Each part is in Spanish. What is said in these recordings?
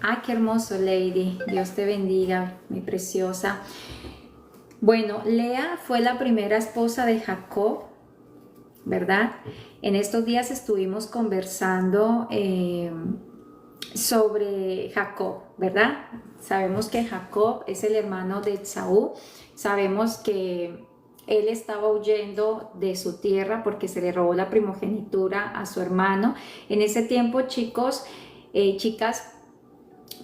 Ah, qué hermoso, Lady. Dios te bendiga, mi preciosa. Bueno, Lea fue la primera esposa de Jacob, ¿verdad? En estos días estuvimos conversando sobre Jacob, ¿verdad? Sabemos que Jacob es el hermano de Esaú. Sabemos que él estaba huyendo de su tierra porque se le robó la primogenitura a su hermano. En ese tiempo, chicos, chicas,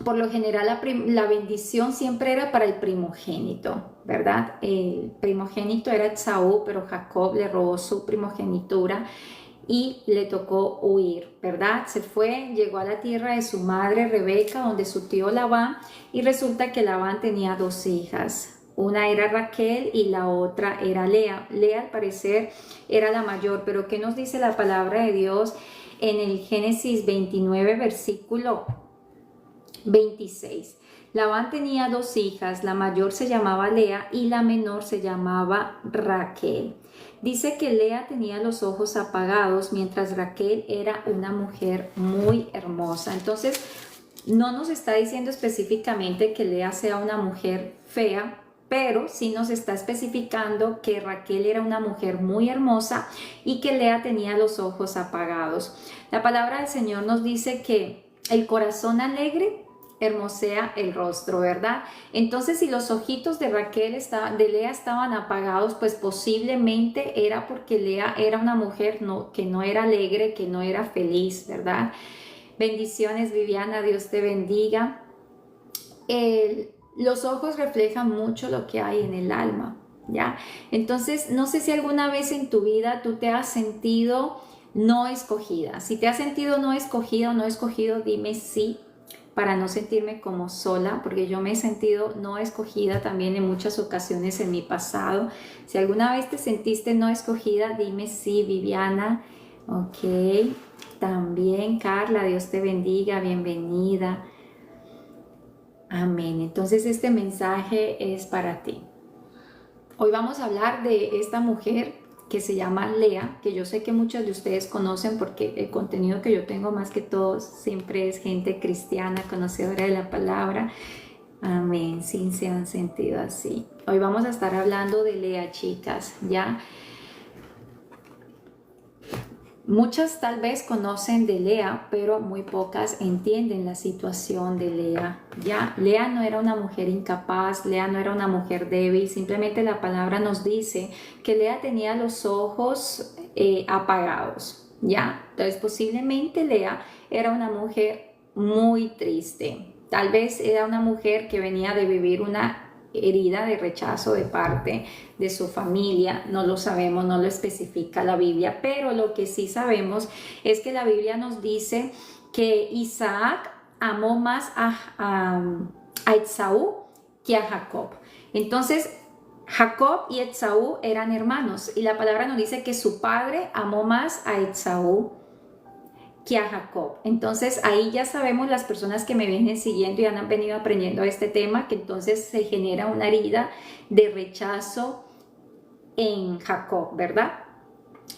por lo general la bendición siempre era para el primogénito, ¿verdad? El primogénito era Esaú, pero Jacob le robó su primogenitura y le tocó huir, ¿verdad? Se fue, llegó a la tierra de su madre Rebeca, donde su tío Labán, y resulta que Labán tenía dos hijas. Una era Raquel y la otra era Lea. Lea al parecer era la mayor, pero ¿qué nos dice la palabra de Dios en el Génesis 29, versículo 26? Labán tenía dos hijas, la mayor se llamaba Lea y la menor se llamaba Raquel. Dice que Lea tenía los ojos apagados, mientras Raquel era una mujer muy hermosa. Entonces, no nos está diciendo específicamente que Lea sea una mujer fea, pero sí nos está especificando que Raquel era una mujer muy hermosa y que Lea tenía los ojos apagados. La palabra del Señor nos dice que el corazón alegre hermosea el rostro, ¿verdad? Entonces, si los ojitos de de Lea estaban apagados, pues posiblemente era porque Lea era una mujer que no era alegre, que no era feliz, ¿verdad? Bendiciones, Viviana, Dios te bendiga. Los ojos reflejan mucho lo que hay en el alma, ¿ya? Entonces, no sé si alguna vez en tu vida tú te has sentido no escogida. Si te has sentido no escogida o no escogido, dime sí, para no sentirme como sola, porque yo me he sentido no escogida también en muchas ocasiones en mi pasado. Si alguna vez te sentiste no escogida, dime sí, Viviana. Ok, también Carla, Dios te bendiga, bienvenida. Amén. Entonces este mensaje es para ti. Hoy vamos a hablar de esta mujer que se llama Lea, que yo sé que muchos de ustedes conocen porque el contenido que yo tengo más que todo siempre es gente cristiana, conocedora de la palabra. Amén, sí se han sentido así. Hoy vamos a estar hablando de Lea, chicas, ¿ya? Muchas tal vez conocen de Lea, pero muy pocas entienden la situación de Lea. Ya, Lea no era una mujer incapaz, Lea no era una mujer débil, simplemente la palabra nos dice que Lea tenía los ojos apagados. Ya, entonces posiblemente Lea era una mujer muy triste. Tal vez era una mujer que venía de vivir una herida de rechazo de parte de su familia, no lo sabemos, no lo especifica la Biblia, pero lo que sí sabemos es que la Biblia nos dice que Isaac amó más a Esaú que a Jacob. Entonces, Jacob y Esaú eran hermanos y la palabra nos dice que su padre amó más a Esaú que a Jacob. Entonces ahí ya sabemos las personas que me vienen siguiendo y han venido aprendiendo este tema, que entonces se genera una herida de rechazo en Jacob, ¿verdad?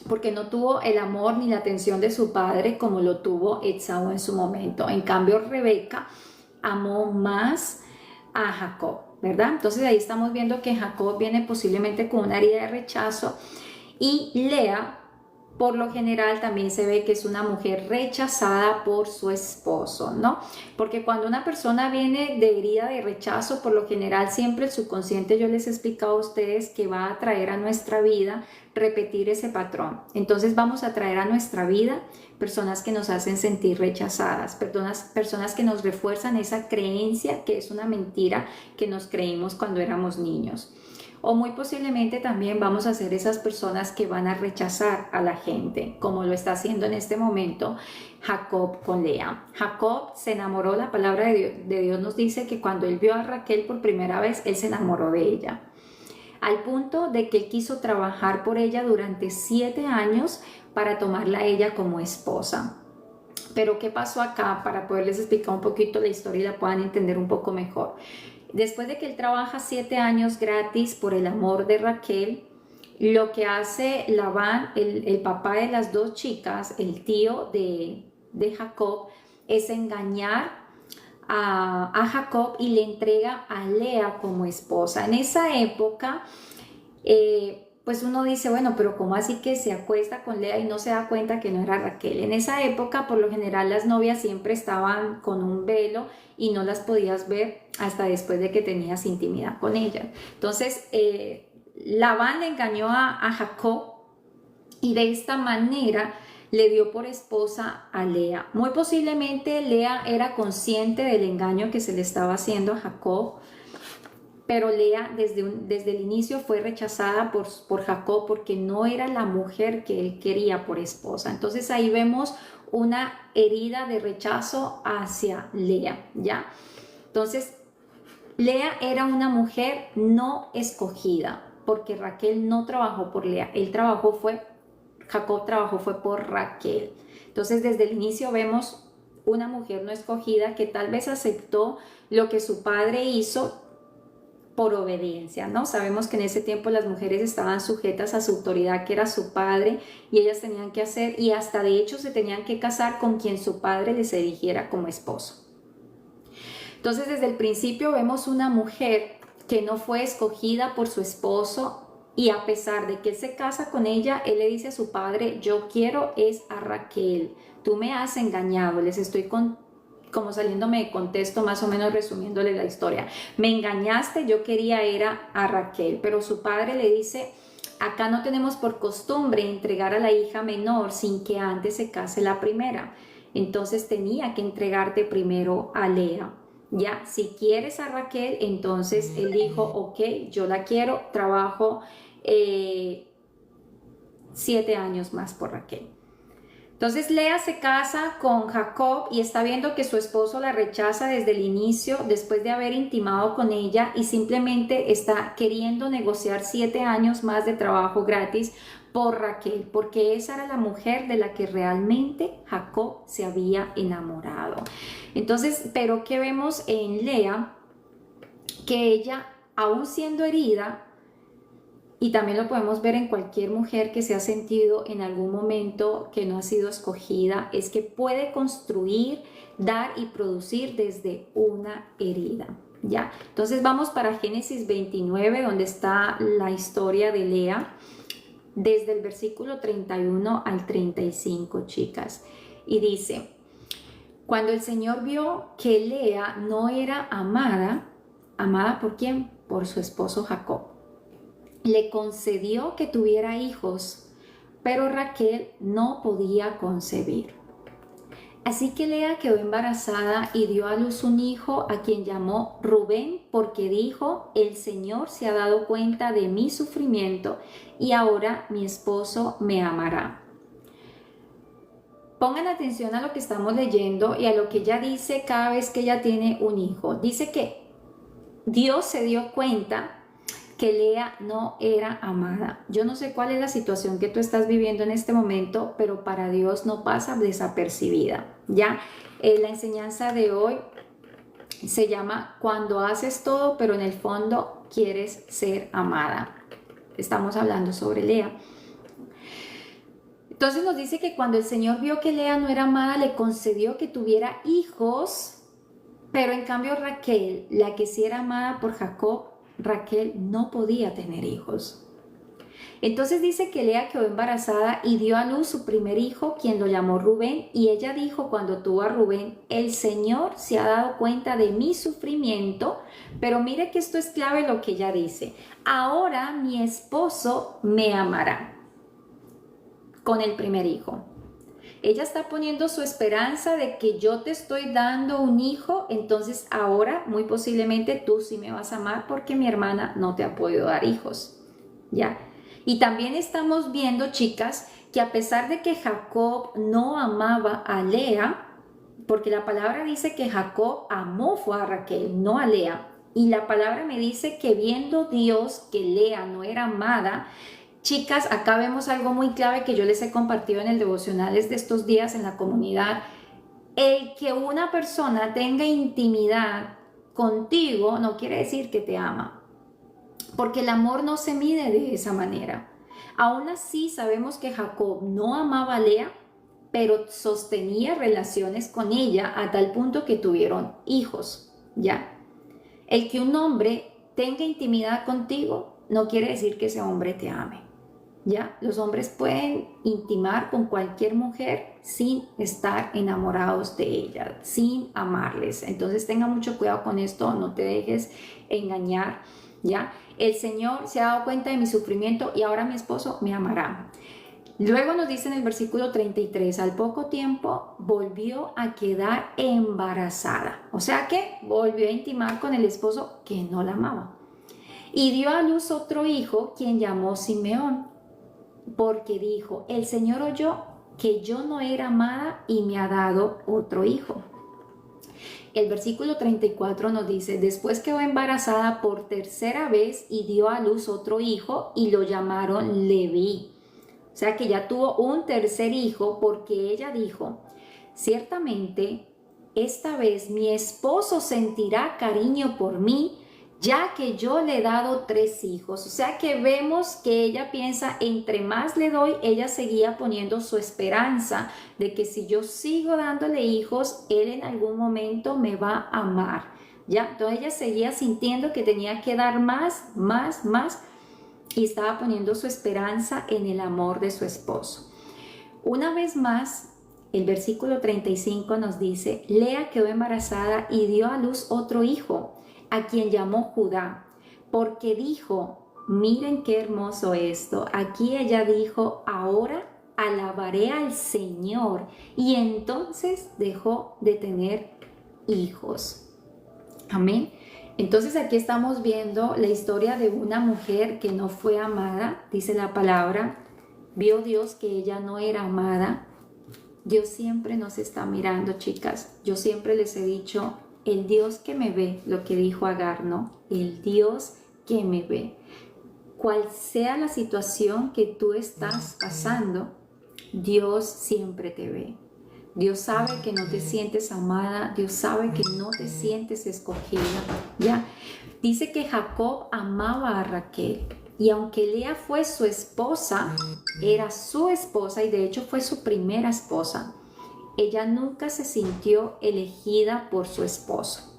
Porque no tuvo el amor ni la atención de su padre como lo tuvo Esaú en su momento. En cambio, Rebeca amó más a Jacob, ¿verdad? Entonces ahí estamos viendo que Jacob viene posiblemente con una herida de rechazo y Lea, por lo general, también se ve que es una mujer rechazada por su esposo, ¿no? Porque cuando una persona viene de herida de rechazo, por lo general siempre el subconsciente, yo les he explicado a ustedes que va a traer a nuestra vida repetir ese patrón. Entonces vamos a traer a nuestra vida personas que nos hacen sentir rechazadas, personas que nos refuerzan esa creencia que es una mentira que nos creímos cuando éramos niños. O muy posiblemente también vamos a ser esas personas que van a rechazar a la gente, como lo está haciendo en este momento Jacob con Lea. Jacob se enamoró, la palabra de Dios nos dice que cuando él vio a Raquel por primera vez, él se enamoró de ella. Al punto de que él quiso trabajar por ella durante 7 años para tomarla a ella como esposa. Pero ¿qué pasó acá? Para poderles explicar un poquito la historia y la puedan entender un poco mejor. Después de que él trabaja 7 años gratis por el amor de Raquel, lo que hace Labán, el papá de las dos chicas, el tío de Jacob, es engañar a Jacob y le entrega a Lea como esposa. En esa época, pues uno dice, bueno, pero ¿cómo así que se acuesta con Lea y no se da cuenta que no era Raquel? En esa época, por lo general, las novias siempre estaban con un velo y no las podías ver hasta después de que tenías intimidad con ellas. Entonces, Labán le engañó a Jacob y de esta manera le dio por esposa a Lea. Muy posiblemente Lea era consciente del engaño que se le estaba haciendo a Jacob, pero Lea desde el inicio fue rechazada por Jacob porque no era la mujer que él quería por esposa. Entonces ahí vemos una herida de rechazo hacia Lea, ¿ya? Entonces Lea era una mujer no escogida porque Raquel no trabajó por Lea, Jacob trabajó fue por Raquel. Entonces desde el inicio vemos una mujer no escogida que tal vez aceptó lo que su padre hizo por obediencia, ¿no? Sabemos que en ese tiempo las mujeres estaban sujetas a su autoridad, que era su padre, y ellas tenían que hacer, y hasta de hecho se tenían que casar con quien su padre les eligiera como esposo. Entonces desde el principio vemos una mujer que no fue escogida por su esposo, y a pesar de que él se casa con ella, él le dice a su padre, yo quiero es a Raquel, tú me has engañado, les estoy como saliéndome de contexto, más o menos resumiéndole la historia. Me engañaste, yo quería era a Raquel, pero su padre le dice, acá no tenemos por costumbre entregar a la hija menor sin que antes se case la primera. Entonces tenía que entregarte primero a Lea. Ya, si quieres a Raquel, entonces él dijo, ok, yo la quiero, trabajo 7 años más por Raquel. Entonces Lea se casa con Jacob y está viendo que su esposo la rechaza desde el inicio, después de haber intimado con ella, y simplemente está queriendo negociar 7 años más de trabajo gratis por Raquel, porque esa era la mujer de la que realmente Jacob se había enamorado. Entonces, pero ¿qué vemos en Lea? Que ella, aún siendo herida, y también lo podemos ver en cualquier mujer que se ha sentido en algún momento que no ha sido escogida, es que puede construir, dar y producir desde una herida, ¿ya? Entonces vamos para Génesis 29, donde está la historia de Lea, desde el versículo 31 al 35, chicas. Y dice, cuando el Señor vio que Lea no era amada, ¿amada por quién? Por su esposo Jacob. Le concedió que tuviera hijos, pero Raquel no podía concebir. Así que Lea quedó embarazada y dio a luz un hijo a quien llamó Rubén, porque dijo, el Señor se ha dado cuenta de mi sufrimiento y ahora mi esposo me amará. Pongan atención a lo que estamos leyendo y a lo que ella dice cada vez que ella tiene un hijo. Dice que Dios se dio cuenta que Lea no era amada. Yo no sé cuál es la situación que tú estás viviendo en este momento, pero para Dios no pasa desapercibida, ¿ya? La enseñanza de hoy se llama Cuando haces todo, pero en el fondo quieres ser amada. Estamos hablando sobre Lea. Entonces nos dice que cuando el Señor vio que Lea no era amada, le concedió que tuviera hijos, pero en cambio Raquel, la que sí era amada por Jacob, Raquel no podía tener hijos. Entonces dice que Lea quedó embarazada y dio a luz su primer hijo, quien lo llamó Rubén, y ella dijo cuando tuvo a Rubén, el Señor se ha dado cuenta de mi sufrimiento, pero mire que esto es clave lo que ella dice, ahora mi esposo me amará con el primer hijo. Ella está poniendo su esperanza de que yo te estoy dando un hijo, entonces ahora muy posiblemente tú sí me vas a amar porque mi hermana no te ha podido dar hijos, ¿ya? Y también estamos viendo, chicas, que a pesar de que Jacob no amaba a Lea, porque la palabra dice que Jacob amó fue a Raquel, no a Lea, y la palabra me dice que viendo Dios que Lea no era amada, chicas, acá vemos algo muy clave que yo les he compartido en el devocionales de estos días en la comunidad. El que una persona tenga intimidad contigo no quiere decir que te ama, porque el amor no se mide de esa manera. Aún así sabemos que Jacob no amaba a Lea, pero sostenía relaciones con ella a tal punto que tuvieron hijos, ¿ya? El que un hombre tenga intimidad contigo no quiere decir que ese hombre te ame, ¿ya? Los hombres pueden intimar con cualquier mujer sin estar enamorados de ella, sin amarles. Entonces tenga mucho cuidado con esto, no te dejes engañar, ¿ya? El Señor se ha dado cuenta de mi sufrimiento y ahora mi esposo me amará. Luego nos dice en el versículo 33, al poco tiempo volvió a quedar embarazada. O sea que volvió a intimar con el esposo que no la amaba. Y dio a luz otro hijo, quien llamó Simeón, porque dijo, el Señor oyó que yo no era amada y me ha dado otro hijo. El versículo 34 nos dice, después quedó embarazada por tercera vez y dio a luz otro hijo y lo llamaron Leví. O sea que ya tuvo un tercer hijo porque ella dijo, ciertamente esta vez mi esposo sentirá cariño por mí, ya que yo le he dado 3 hijos. O sea que vemos que ella piensa, entre más le doy, ella seguía poniendo su esperanza de que si yo sigo dándole hijos, él en algún momento me va a amar. ¿Ya? Entonces ella seguía sintiendo que tenía que dar más, y estaba poniendo su esperanza en el amor de su esposo. Una vez más, el versículo 35 nos dice, Lea quedó embarazada y dio a luz otro hijo, a quien llamó Judá, porque dijo, miren qué hermoso esto. Aquí ella dijo, ahora alabaré al Señor, y entonces dejó de tener hijos. Amén. Entonces aquí estamos viendo la historia de una mujer que no fue amada, dice la palabra, vio Dios que ella no era amada. Dios siempre nos está mirando, chicas. Yo siempre les he dicho, el Dios que me ve, lo que dijo Agar, ¿no? El Dios que me ve. Cual sea la situación que tú estás pasando, Dios siempre te ve. Dios sabe que no te sientes amada, Dios sabe que no te sientes escogida, ¿ya? Dice que Jacob amaba a Raquel y aunque Lea fue su esposa, era su esposa y de hecho fue su primera esposa, ella nunca se sintió elegida por su esposo.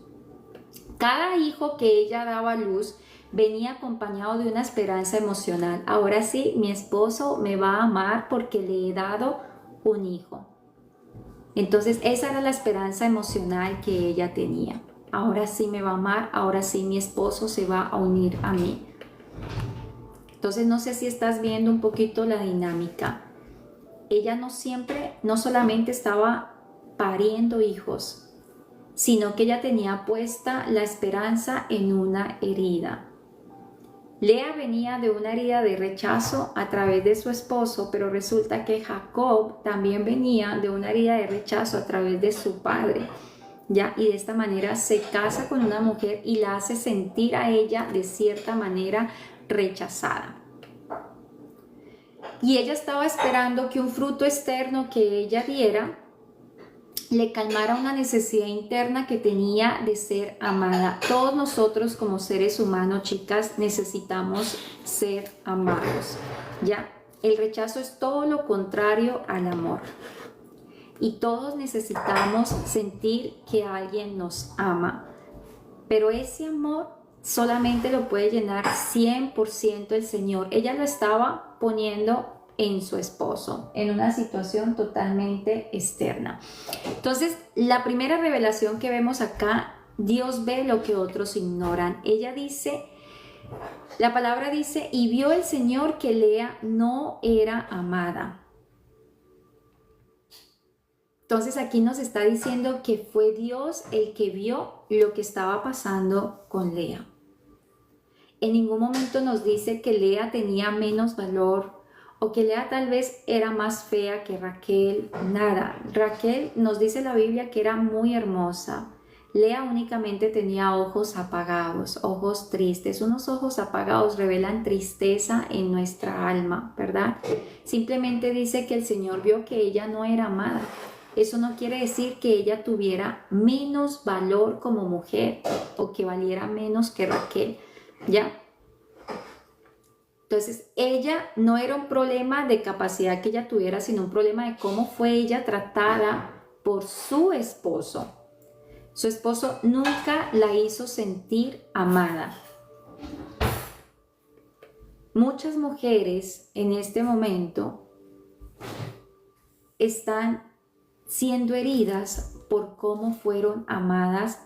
Cada hijo que ella daba a luz venía acompañado de una esperanza emocional. Ahora sí, mi esposo me va a amar porque le he dado un hijo. Entonces esa era la esperanza emocional que ella tenía. Ahora sí me va a amar, ahora sí mi esposo se va a unir a mí. Entonces no sé si estás viendo un poquito la dinámica. Ella no solamente estaba pariendo hijos, sino que ella tenía puesta la esperanza en una herida. Lea venía de una herida de rechazo a través de su esposo, pero resulta que Jacob también venía de una herida de rechazo a través de su padre, ¿ya? Y de esta manera se casa con una mujer y la hace sentir a ella de cierta manera rechazada. Y ella estaba esperando que un fruto externo que ella diera le calmara una necesidad interna que tenía de ser amada. Todos nosotros como seres humanos, chicas, necesitamos ser amados, ¿ya? El rechazo es todo lo contrario al amor. Y todos necesitamos sentir que alguien nos ama. Pero ese amor solamente lo puede llenar 100% el Señor. Ella lo estaba poniendo en su esposo, en una situación totalmente externa. Entonces, la primera revelación que vemos acá, Dios ve lo que otros ignoran. Ella dice, la palabra dice, y vio el Señor que Lea no era amada. Entonces aquí nos está diciendo que fue Dios el que vio lo que estaba pasando con Lea. En ningún momento nos dice que Lea tenía menos valor o que Lea tal vez era más fea que Raquel, nada. Raquel nos dice la Biblia que era muy hermosa. Lea únicamente tenía ojos apagados, ojos tristes. Unos ojos apagados revelan tristeza en nuestra alma, ¿verdad? Simplemente dice que el Señor vio que ella no era amada. Eso no quiere decir que ella tuviera menos valor como mujer o que valiera menos que Raquel, ¿ya? Entonces, ella no era un problema de capacidad que ella tuviera, sino un problema de cómo fue ella tratada por su esposo. Su esposo nunca la hizo sentir amada. Muchas mujeres en este momento están siendo heridas por cómo fueron amadas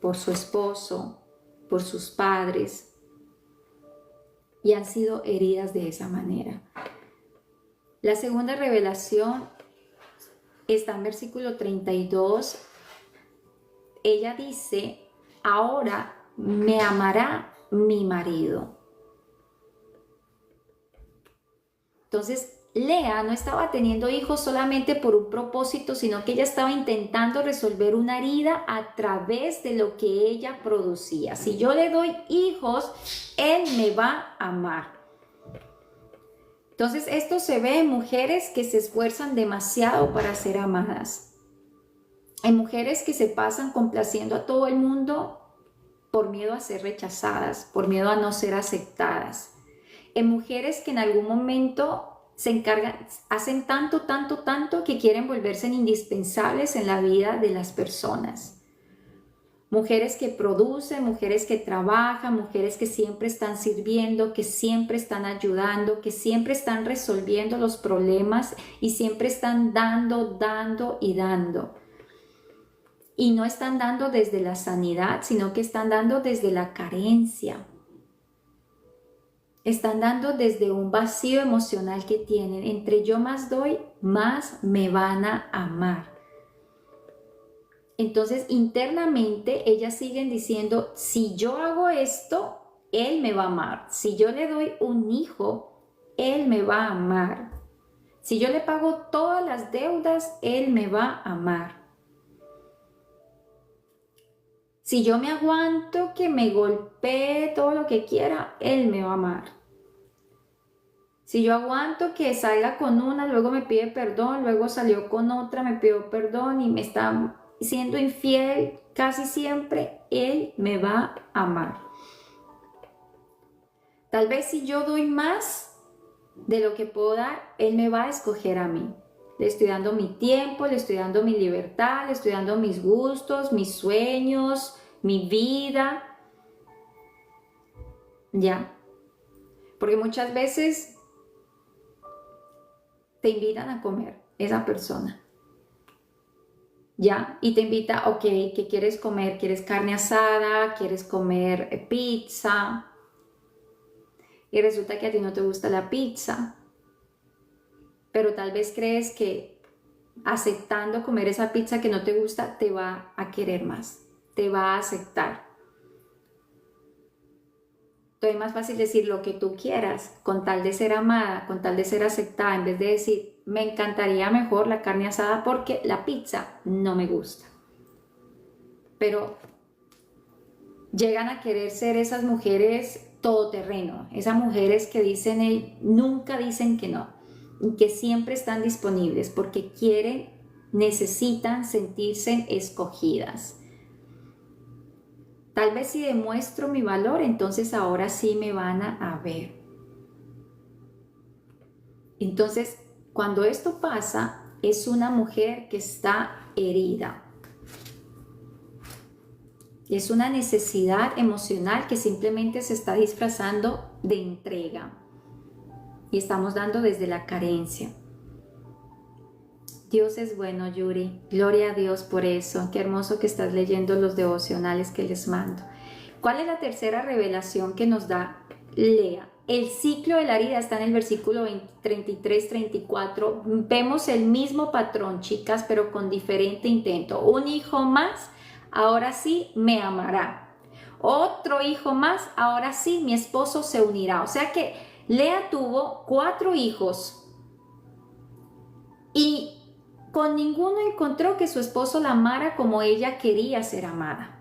por su esposo, por sus padres, y han sido heridas de esa manera. La segunda revelación está en versículo 32. Ella dice, ahora me amará mi marido. Entonces, Lea no estaba teniendo hijos solamente por un propósito, sino que ella estaba intentando resolver una herida a través de lo que ella producía. Si yo le doy hijos, él me va a amar. Entonces, esto se ve en mujeres que se esfuerzan demasiado para ser amadas. Hay mujeres que se pasan complaciendo a todo el mundo por miedo a ser rechazadas, por miedo a no ser aceptadas. En mujeres que en algún momento se encargan, hacen tanto que quieren volverse indispensables en la vida de las personas. Mujeres que producen, mujeres que trabajan, mujeres que siempre están sirviendo, que siempre están ayudando, que siempre están resolviendo los problemas y siempre están dando y dando. Y no están dando desde la sanidad, sino que están dando desde la carencia. Están dando desde un vacío emocional que tienen. Entre yo más doy, más me van a amar. Entonces, internamente, ellas siguen diciendo, si yo hago esto, él me va a amar. Si yo le doy un hijo, él me va a amar. Si yo le pago todas las deudas, él me va a amar. Si yo me aguanto que me golpee todo lo que quiera, él me va a amar. Si yo aguanto que salga con una, luego me pide perdón, luego salió con otra, me pidió perdón y me está siendo infiel casi siempre, él me va a amar. Tal vez si yo doy más de lo que puedo dar, él me va a escoger a mí. Le estoy dando mi tiempo, le estoy dando mi libertad, le estoy dando mis gustos, mis sueños, mi vida. Ya. Porque muchas veces te invitan a comer esa persona. ¿Ya? Y te invita, ok, ¿qué quieres comer? ¿Quieres carne asada? ¿Quieres comer pizza? Y resulta que a ti no te gusta la pizza. Pero tal vez crees que aceptando comer esa pizza que no te gusta, te va a querer más, te va a aceptar. Entonces es más fácil decir lo que tú quieras, con tal de ser amada, con tal de ser aceptada, en vez de decir, me encantaría mejor la carne asada porque la pizza no me gusta. Pero llegan a querer ser esas mujeres todoterreno, esas mujeres que dicen, nunca dicen que no, y que siempre están disponibles porque quieren, necesitan sentirse escogidas. Tal vez si demuestro mi valor, entonces ahora sí me van a ver. Entonces, cuando esto pasa, es una mujer que está herida. Es una necesidad emocional que simplemente se está disfrazando de entrega. Y estamos dando desde la carencia. Dios es bueno, Yuri. Gloria a Dios por eso. Qué hermoso que estás leyendo los devocionales que les mando. ¿Cuál es la tercera revelación que nos da Lea? El ciclo de la herida está en el versículo 33-34. Vemos el mismo patrón, chicas, pero con diferente intento. Un hijo más, ahora sí me amará. Otro hijo más, ahora sí mi esposo se unirá. O sea que Lea tuvo 4 hijos y con ninguno encontró que su esposo la amara como ella quería ser amada.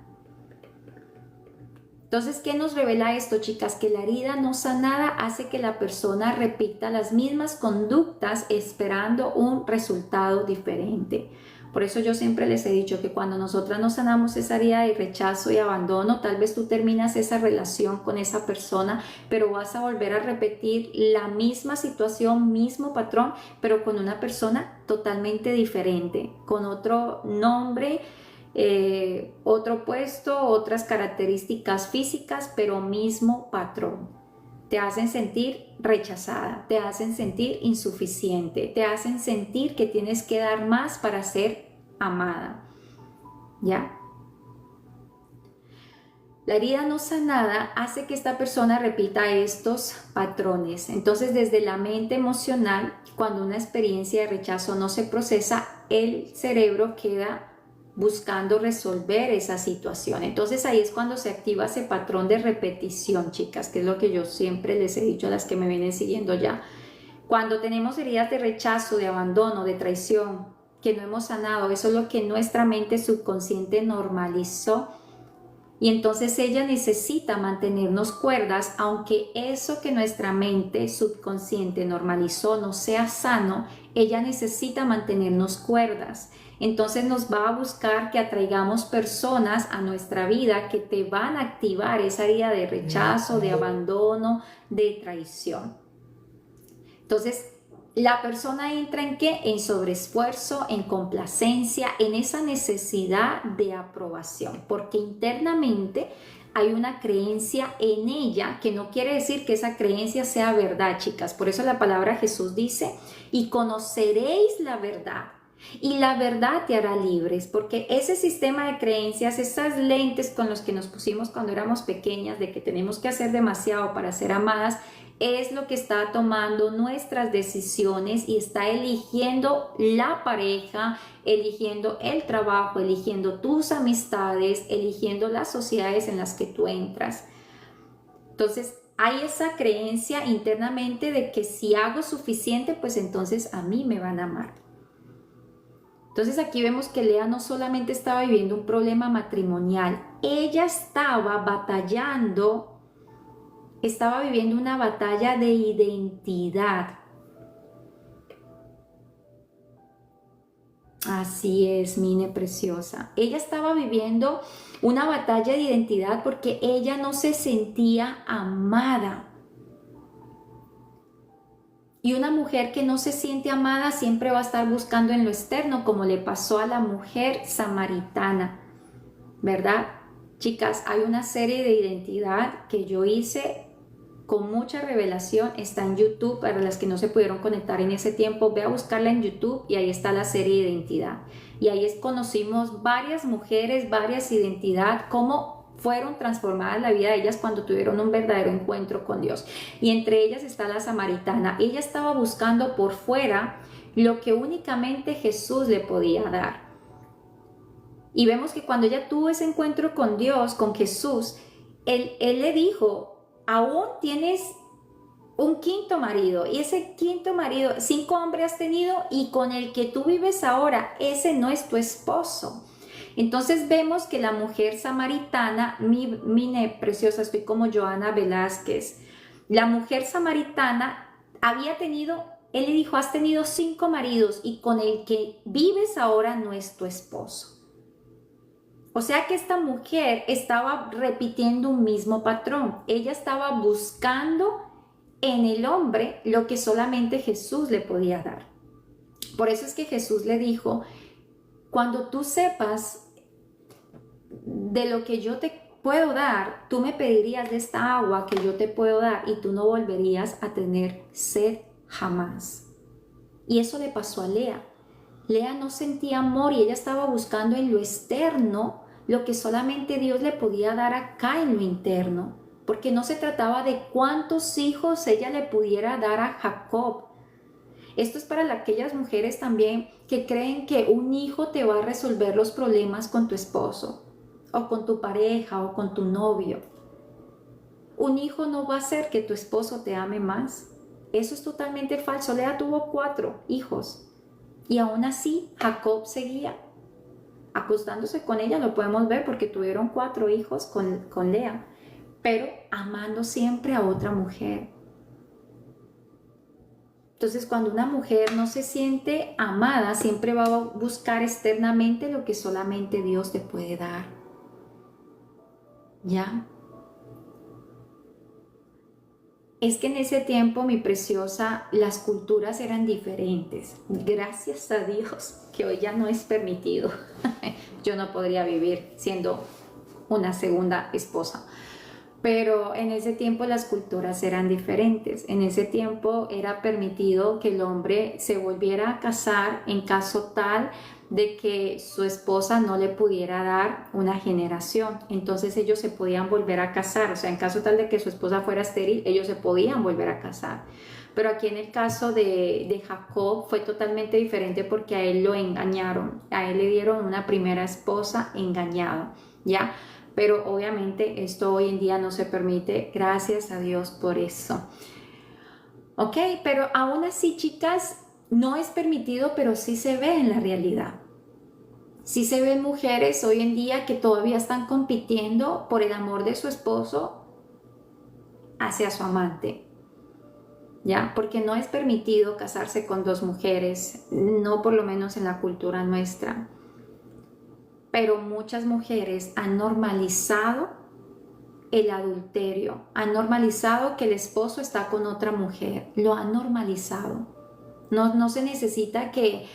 Entonces, ¿qué nos revela esto, chicas? Que la herida no sanada hace que la persona repita las mismas conductas esperando un resultado diferente. Por eso yo siempre les he dicho que cuando nosotras no sanamos esa herida de rechazo y abandono, tal vez tú terminas esa relación con esa persona, pero vas a volver a repetir la misma situación, mismo patrón, pero con una persona totalmente diferente, con otro nombre, otro puesto, otras características físicas, pero mismo patrón. Te hacen sentir rechazada, te hacen sentir insuficiente, te hacen sentir que tienes que dar más para ser amada. ¿Ya? La herida no sanada hace que esta persona repita estos patrones. Entonces, desde la mente emocional, cuando una experiencia de rechazo no se procesa, el cerebro queda buscando resolver esa situación. Entonces ahí es cuando se activa ese patrón de repetición, chicas, que es lo que yo siempre les he dicho a las que me vienen siguiendo ya. Cuando tenemos heridas de rechazo, de abandono, de traición, que no hemos sanado, eso es lo que nuestra mente subconsciente normalizó. Y entonces ella necesita mantenernos cuerdas, aunque eso que nuestra mente subconsciente normalizó no sea sano, ella necesita mantenernos cuerdas. Entonces nos va a buscar que atraigamos personas a nuestra vida que te van a activar esa herida de rechazo, de abandono, de traición. Entonces, la persona entra ¿en qué? En sobreesfuerzo, en complacencia, en esa necesidad de aprobación, porque internamente hay una creencia en ella que no quiere decir que esa creencia sea verdad, chicas. Por eso la palabra Jesús dice, y conoceréis la verdad. Y la verdad te hará libres, porque ese sistema de creencias, esas lentes con los que nos pusimos cuando éramos pequeñas, de que tenemos que hacer demasiado para ser amadas, es lo que está tomando nuestras decisiones y está eligiendo la pareja, eligiendo el trabajo, eligiendo tus amistades, eligiendo las sociedades en las que tú entras. Entonces, hay esa creencia internamente de que si hago suficiente, pues entonces a mí me van a amar. Entonces aquí vemos que Lea no solamente estaba viviendo un problema matrimonial, ella estaba batallando, estaba viviendo una batalla de identidad. Así es, Mine preciosa. Ella estaba viviendo una batalla de identidad porque ella no se sentía amada. Y una mujer que no se siente amada siempre va a estar buscando en lo externo, como le pasó a la mujer samaritana, ¿verdad? Chicas, hay una serie de identidad que yo hice con mucha revelación, está en YouTube, para las que no se pudieron conectar en ese tiempo, ve a buscarla en YouTube y ahí está la serie de identidad. Y ahí conocimos varias mujeres, varias identidades, cómo fueron transformadas la vida de ellas cuando tuvieron un verdadero encuentro con Dios. Y entre ellas está la samaritana. Ella estaba buscando por fuera lo que únicamente Jesús le podía dar. Y vemos que cuando ella tuvo ese encuentro con Dios, con Jesús, él le dijo, aún tienes un quinto marido, y ese quinto marido, 5 hombres has tenido, y con el que tú vives ahora, ese no es tu esposo. Entonces vemos que la mujer samaritana, Mine preciosa, estoy como Joana Velázquez, la mujer samaritana había tenido, él le dijo, has tenido 5 maridos y con el que vives ahora no es tu esposo. O sea que esta mujer estaba repitiendo un mismo patrón. Ella estaba buscando en el hombre lo que solamente Jesús le podía dar. Por eso es que Jesús le dijo, cuando tú sepas de lo que yo te puedo dar, tú me pedirías de esta agua que yo te puedo dar y tú no volverías a tener sed jamás. Y eso le pasó a Lea. Lea no sentía amor y ella estaba buscando en lo externo lo que solamente Dios le podía dar acá en lo interno, porque no se trataba de cuántos hijos ella le pudiera dar a Jacob. Esto es para aquellas mujeres también que creen que un hijo te va a resolver los problemas con tu esposo, o con tu pareja, o con tu novio. Un hijo no va a hacer que tu esposo te ame más. Eso es totalmente falso. Lea tuvo 4 hijos. Y aún así, Jacob seguía acostándose con ella, lo podemos ver porque tuvieron 4 hijos con Lea, pero amando siempre a otra mujer. Entonces, cuando una mujer no se siente amada, siempre va a buscar externamente lo que solamente Dios te puede dar. ¿Ya? Es que en ese tiempo, mi preciosa, las culturas eran diferentes. Gracias a Dios que hoy ya no es permitido. Yo no podría vivir siendo una segunda esposa. Pero en ese tiempo las culturas eran diferentes. En ese tiempo era permitido que el hombre se volviera a casar en caso tal de que su esposa no le pudiera dar una generación. Entonces ellos se podían volver a casar. O sea, en caso tal de que su esposa fuera estéril, ellos se podían volver a casar. Pero aquí en el caso de Jacob fue totalmente diferente porque a él lo engañaron. A él le dieron una primera esposa engañada, ¿ya? Pero obviamente esto hoy en día no se permite, gracias a Dios por eso. Ok, pero aún así, chicas, no es permitido, pero sí se ve en la realidad. Sí se ven mujeres hoy en día que todavía están compitiendo por el amor de su esposo hacia su amante. ¿Ya? Porque no es permitido casarse con dos mujeres, no por lo menos en la cultura nuestra. Pero muchas mujeres han normalizado el adulterio, han normalizado que el esposo está con otra mujer, lo han normalizado. No se necesita que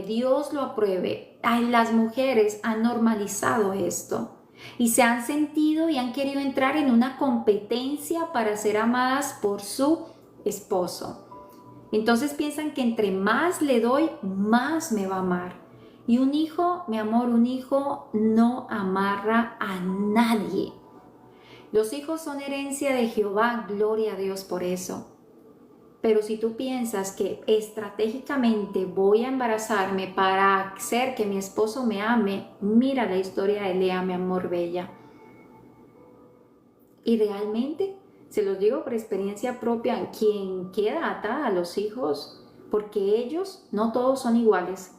Dios lo apruebe. Ay, las mujeres han normalizado esto y se han sentido y han querido entrar en una competencia para ser amadas por su esposo. Entonces piensan que entre más le doy, más me va a amar. Y un hijo, mi amor, un hijo no amarra a nadie. Los hijos son herencia de Jehová, gloria a Dios por eso. Pero si tú piensas que estratégicamente voy a embarazarme para hacer que mi esposo me ame, mira la historia de Lea, mi amor bella. Y realmente, se los digo por experiencia propia, quien queda atada a los hijos, porque ellos no todos son iguales,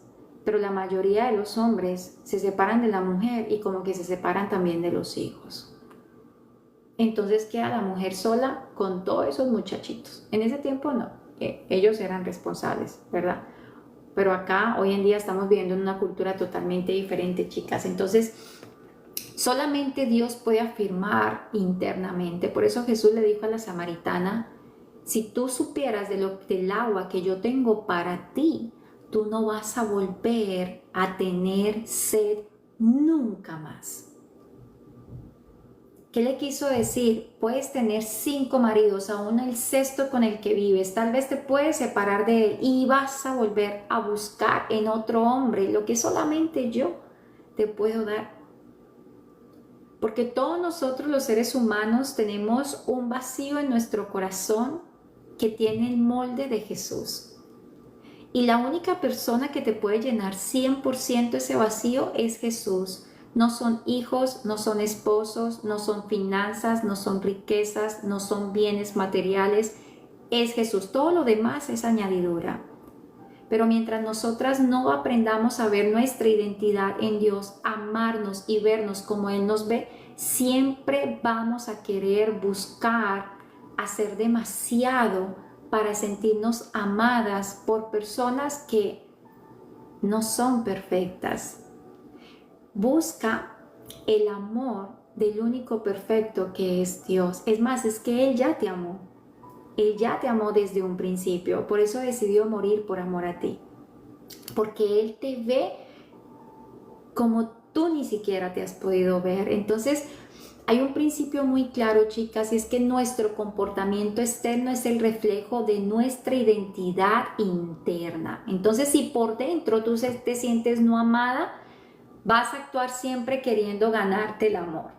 pero la mayoría de los hombres se separan de la mujer y como que se separan también de los hijos. Entonces queda la mujer sola con todos esos muchachitos. En ese tiempo no, ellos eran responsables, ¿verdad? Pero acá hoy en día estamos viviendo en una cultura totalmente diferente, chicas. Entonces, solamente Dios puede afirmar internamente. Por eso Jesús le dijo a la samaritana, si tú supieras del agua que yo tengo para ti, tú no vas a volver a tener sed nunca más. ¿Qué le quiso decir? Puedes tener 5 maridos, aún el sexto con el que vives, tal vez te puedes separar de él y vas a volver a buscar en otro hombre lo que solamente yo te puedo dar. Porque todos nosotros los seres humanos tenemos un vacío en nuestro corazón que tiene el molde de Jesús. Y la única persona que te puede llenar 100% ese vacío es Jesús. No son hijos, no son esposos, no son finanzas, no son riquezas, no son bienes materiales. Es Jesús. Todo lo demás es añadidura. Pero mientras nosotras no aprendamos a ver nuestra identidad en Dios, amarnos y vernos como Él nos ve, siempre vamos a querer buscar hacer demasiado para sentirnos amadas por personas que no son perfectas. Busca el amor del único perfecto que es Dios. Es más, es que Él ya te amó. Él ya te amó desde un principio. Por eso decidió morir por amor a ti. Porque Él te ve como tú ni siquiera te has podido ver. Entonces, hay un principio muy claro, chicas, y es que nuestro comportamiento externo es el reflejo de nuestra identidad interna. Entonces, si por dentro tú te sientes no amada, vas a actuar siempre queriendo ganarte el amor.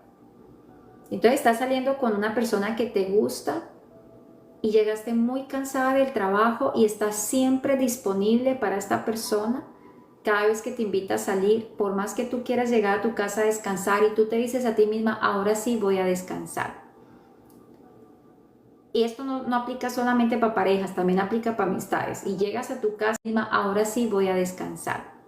Entonces estás saliendo con una persona que te gusta y llegaste muy cansada del trabajo y estás siempre disponible para esta persona. Cada vez que te invita a salir, por más que tú quieras llegar a tu casa a descansar y tú te dices a ti misma, ahora sí voy a descansar. Y esto no aplica solamente para parejas, también aplica para amistades. Y llegas a tu casa misma, ahora sí voy a descansar.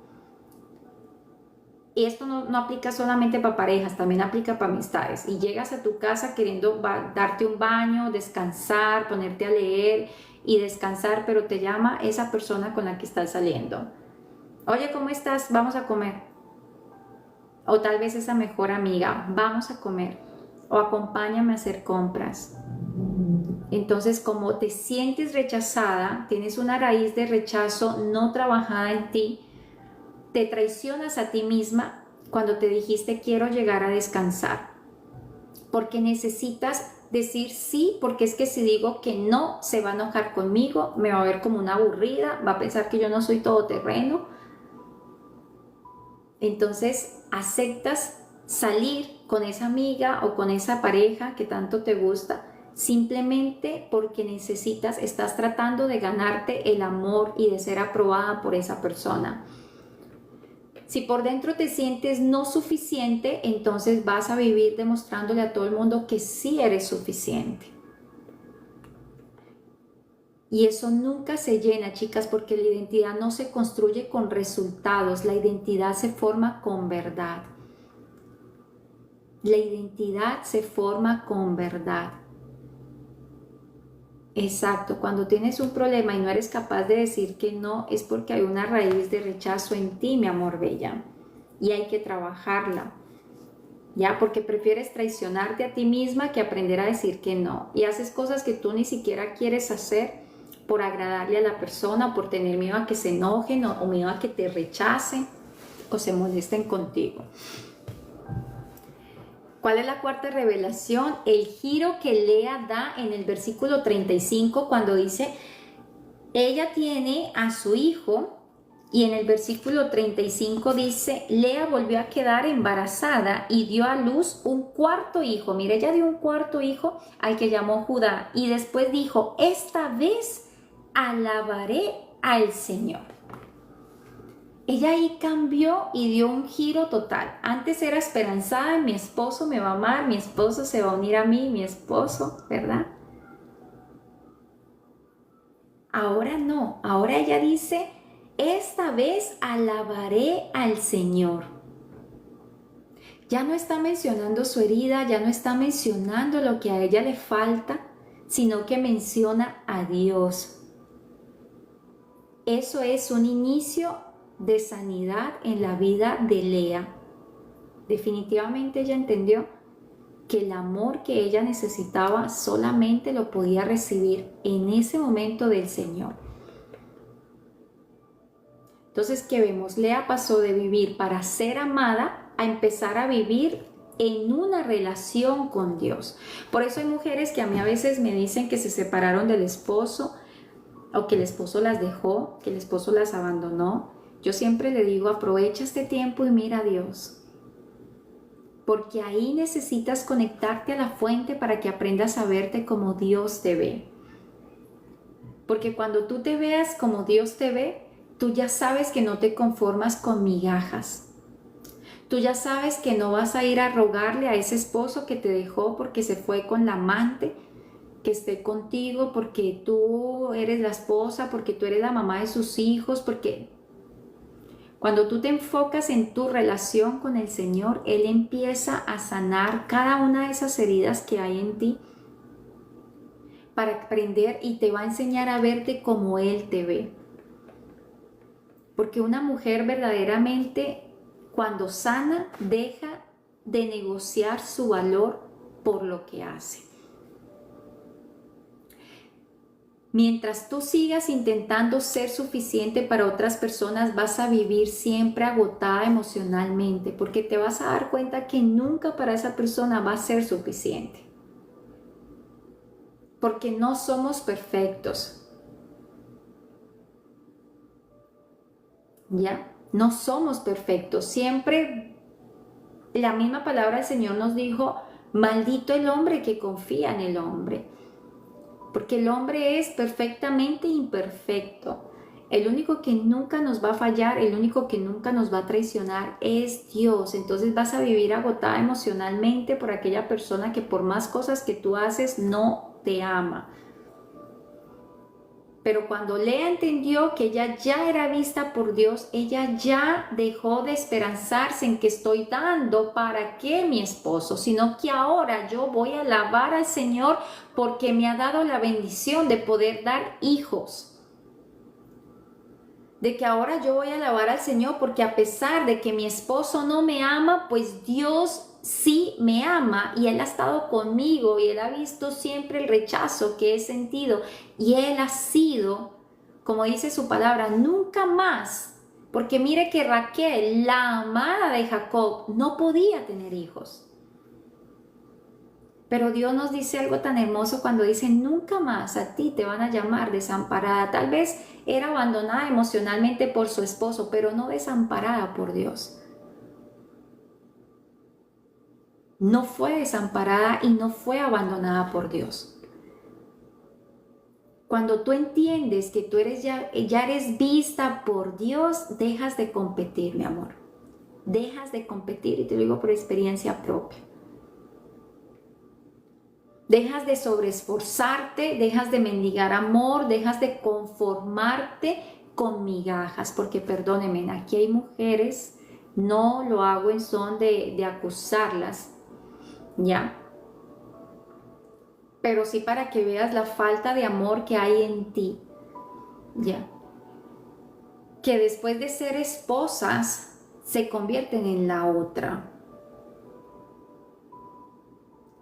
Y esto no aplica solamente para parejas, también aplica para amistades. Y llegas a tu casa queriendo darte un baño, descansar, ponerte a leer y descansar, pero te llama esa persona con la que estás saliendo. Oye, ¿cómo estás? Vamos a comer. O tal vez esa mejor amiga, vamos a comer. O acompáñame a hacer compras. Entonces, como te sientes rechazada, tienes una raíz de rechazo no trabajada en ti, te traicionas a ti misma cuando te dijiste quiero llegar a descansar. Porque necesitas decir sí, porque es que si digo que no, se va a enojar conmigo, me va a ver como una aburrida, va a pensar que yo no soy todoterreno. Entonces aceptas salir con esa amiga o con esa pareja que tanto te gusta, simplemente porque estás tratando de ganarte el amor y de ser aprobada por esa persona. Si por dentro te sientes no suficiente, entonces vas a vivir demostrándole a todo el mundo que sí eres suficiente. Y eso nunca se llena, chicas, porque la identidad no se construye con resultados, la identidad se forma con verdad. La identidad se forma con verdad. Exacto, cuando tienes un problema y no eres capaz de decir que no, es porque hay una raíz de rechazo en ti, mi amor bella, y hay que trabajarla, ¿ya? Porque prefieres traicionarte a ti misma que aprender a decir que no, y haces cosas que tú ni siquiera quieres hacer por agradarle a la persona, o por tener miedo a que se enojen, o miedo a que te rechacen, o se molesten contigo. ¿Cuál es la cuarta revelación? El giro que Lea da en el versículo 35 cuando dice, ella tiene a su hijo, y en el versículo 35 dice, Lea volvió a quedar embarazada y dio a luz un cuarto hijo. Mire, ella dio un cuarto hijo al que llamó Judá, y después dijo, esta vez alabaré al Señor. Ella ahí cambió y dio un giro total. Antes era esperanzada, mi esposo me va a amar, mi esposo se va a unir a mí, mi esposo, ¿verdad? Ahora no, ahora ella dice, esta vez alabaré al Señor. Ya no está mencionando su herida, ya no está mencionando lo que a ella le falta, sino que menciona a Dios. Eso es un inicio de sanidad en la vida de Lea. Definitivamente ella entendió que el amor que ella necesitaba solamente lo podía recibir en ese momento del Señor. Entonces, ¿qué vemos? Lea pasó de vivir para ser amada a empezar a vivir en una relación con Dios. Por eso hay mujeres que a mí a veces me dicen que se separaron del esposo, o que el esposo las dejó, que el esposo las abandonó. Yo siempre le digo, aprovecha este tiempo y mira a Dios, porque ahí necesitas conectarte a la fuente para que aprendas a verte como Dios te ve. Porque cuando tú te veas como Dios te ve, tú ya sabes que no te conformas con migajas. Tú ya sabes que no vas a ir a rogarle a ese esposo que te dejó porque se fue con la amante, que esté contigo porque tú eres la esposa, porque tú eres la mamá de sus hijos, porque cuando tú te enfocas en tu relación con el Señor, Él empieza a sanar cada una de esas heridas que hay en ti para aprender, y te va a enseñar a verte como Él te ve. Porque una mujer verdaderamente, cuando sana, deja de negociar su valor por lo que hace. Mientras tú sigas intentando ser suficiente para otras personas, vas a vivir siempre agotada emocionalmente, porque te vas a dar cuenta que nunca para esa persona va a ser suficiente. Porque no somos perfectos. ¿Ya? No somos perfectos. Siempre la misma palabra del Señor nos dijo, maldito el hombre que confía en el hombre. Porque el hombre es perfectamente imperfecto. El único que nunca nos va a fallar, el único que nunca nos va a traicionar es Dios. Entonces vas a vivir agotada emocionalmente por aquella persona que por más cosas que tú haces no te ama. Pero cuando Lea entendió que ella ya era vista por Dios, ella ya dejó de esperanzarse en que estoy dando para qué mi esposo, sino que ahora yo voy a alabar al Señor porque me ha dado la bendición de poder dar hijos. De que ahora yo voy a alabar al Señor porque a pesar de que mi esposo no me ama, pues Dios sí me ama y Él ha estado conmigo y Él ha visto siempre el rechazo que he sentido y Él ha sido, como dice su palabra, nunca más. Porque mire que Raquel, la amada de Jacob, no podía tener hijos. Pero Dios nos dice algo tan hermoso cuando dice, nunca más a ti te van a llamar desamparada. Tal vez era abandonada emocionalmente por su esposo, pero no desamparada por Dios. No fue desamparada y no fue abandonada por Dios. Cuando tú entiendes que tú eres ya eres vista por Dios, dejas de competir, mi amor. Dejas de competir, y te lo digo por experiencia propia. Dejas de sobreesforzarte, dejas de mendigar amor, dejas de conformarte con migajas, porque perdónenme, aquí hay mujeres, no lo hago en son de acusarlas, ¿ya? Pero sí para que veas la falta de amor que hay en ti, ¿ya? Que después de ser esposas, se convierten en la otra.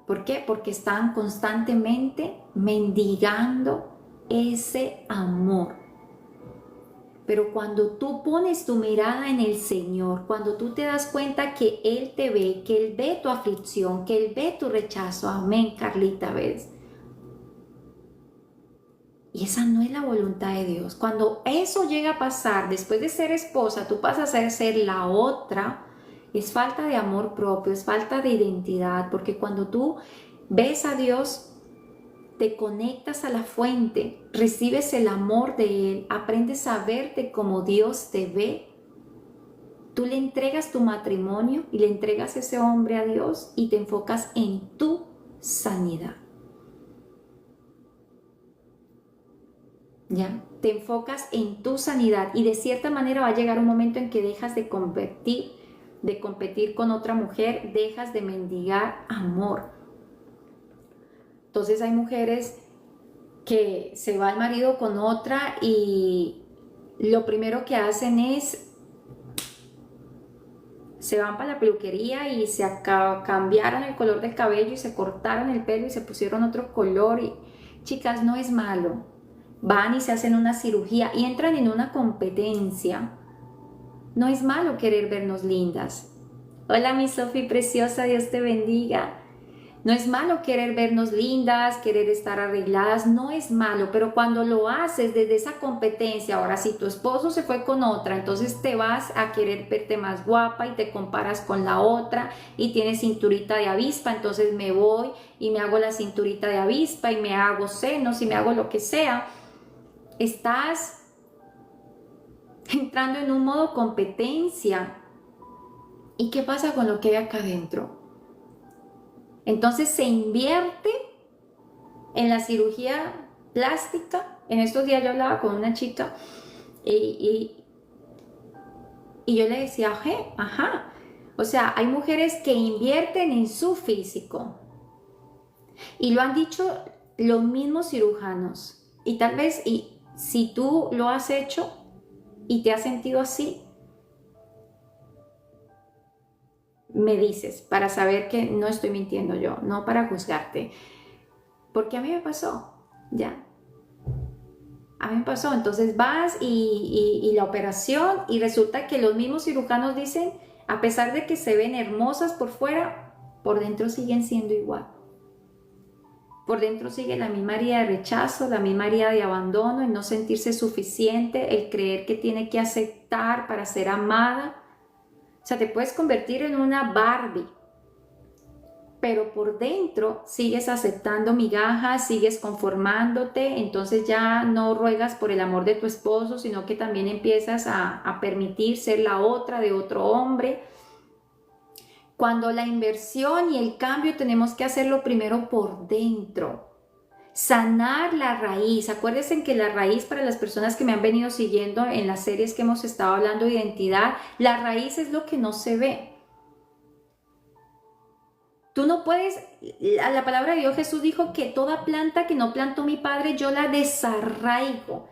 ¿Por qué? Porque están constantemente mendigando ese amor. Pero cuando tú pones tu mirada en el Señor, cuando tú te das cuenta que Él te ve, que Él ve tu aflicción, que Él ve tu rechazo, amén, Carlita, ¿ves? Y esa no es la voluntad de Dios. Cuando eso llega a pasar, después de ser esposa, tú pasas a ser la otra, es falta de amor propio, es falta de identidad, porque cuando tú ves a Dios, te conectas a la fuente, recibes el amor de Él, aprendes a verte como Dios te ve. Tú le entregas tu matrimonio y le entregas ese hombre a Dios y te enfocas en tu sanidad. ¿Ya? Te enfocas en tu sanidad y de cierta manera va a llegar un momento en que dejas de competir con otra mujer, dejas de mendigar amor. Entonces hay mujeres que se va el marido con otra y lo primero que hacen es se van para la peluquería y cambiaron el color del cabello y se cortaron el pelo y se pusieron otro color. Y chicas, no es malo. Van y se hacen una cirugía y entran en una competencia. No es malo querer vernos lindas. Hola mi Sofi preciosa, Dios te bendiga. No es malo querer vernos lindas, querer estar arregladas, no es malo, pero cuando lo haces desde esa competencia, ahora si tu esposo se fue con otra, entonces te vas a querer verte más guapa y te comparas con la otra y tienes cinturita de avispa, entonces me voy y me hago la cinturita de avispa y me hago senos y me hago lo que sea. Estás entrando en un modo competencia. ¿Y qué pasa con lo que hay acá adentro? Entonces se invierte en la cirugía plástica. En estos días yo hablaba con una chica y yo le decía, ajá. O sea, hay mujeres que invierten en su físico. Y lo han dicho los mismos cirujanos. Y tal vez, si tú lo has hecho y te has sentido así, me dices para saber que no estoy mintiendo yo, no para juzgarte, porque a mí me pasó, ya, a mí me pasó. Entonces vas y la operación y resulta que los mismos cirujanos dicen, a pesar de que se ven hermosas por fuera, por dentro siguen siendo igual. Por dentro sigue la misma herida de rechazo, la misma herida de abandono, el no sentirse suficiente, el creer que tiene que aceptar para ser amada. O sea, te puedes convertir en una Barbie, pero por dentro sigues aceptando migajas, sigues conformándote, entonces ya no ruegas por el amor de tu esposo, sino que también empiezas a permitir ser la otra de otro hombre. Cuando la inversión y el cambio tenemos que hacerlo primero por dentro. sanar la raíz. Acuérdense que la raíz, para las personas que me han venido siguiendo en las series que hemos estado hablando de identidad, la raíz es lo que no se ve. Tú no puedes, la palabra de Dios, Jesús dijo que toda planta que no plantó mi Padre, yo la desarraigo.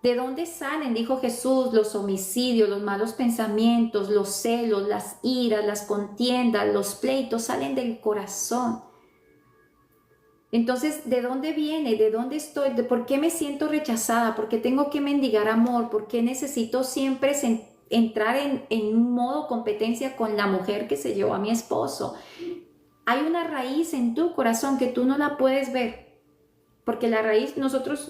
¿De dónde salen? Dijo Jesús, los homicidios, los malos pensamientos, los celos, las iras, las contiendas, los pleitos, salen del corazón. Entonces, ¿de dónde viene? ¿De dónde estoy? ¿Por qué me siento rechazada? ¿Por qué tengo que mendigar amor? ¿Por qué necesito siempre entrar en un modo competencia con la mujer que se llevó a mi esposo? Hay una raíz en tu corazón que tú no la puedes ver, porque la raíz,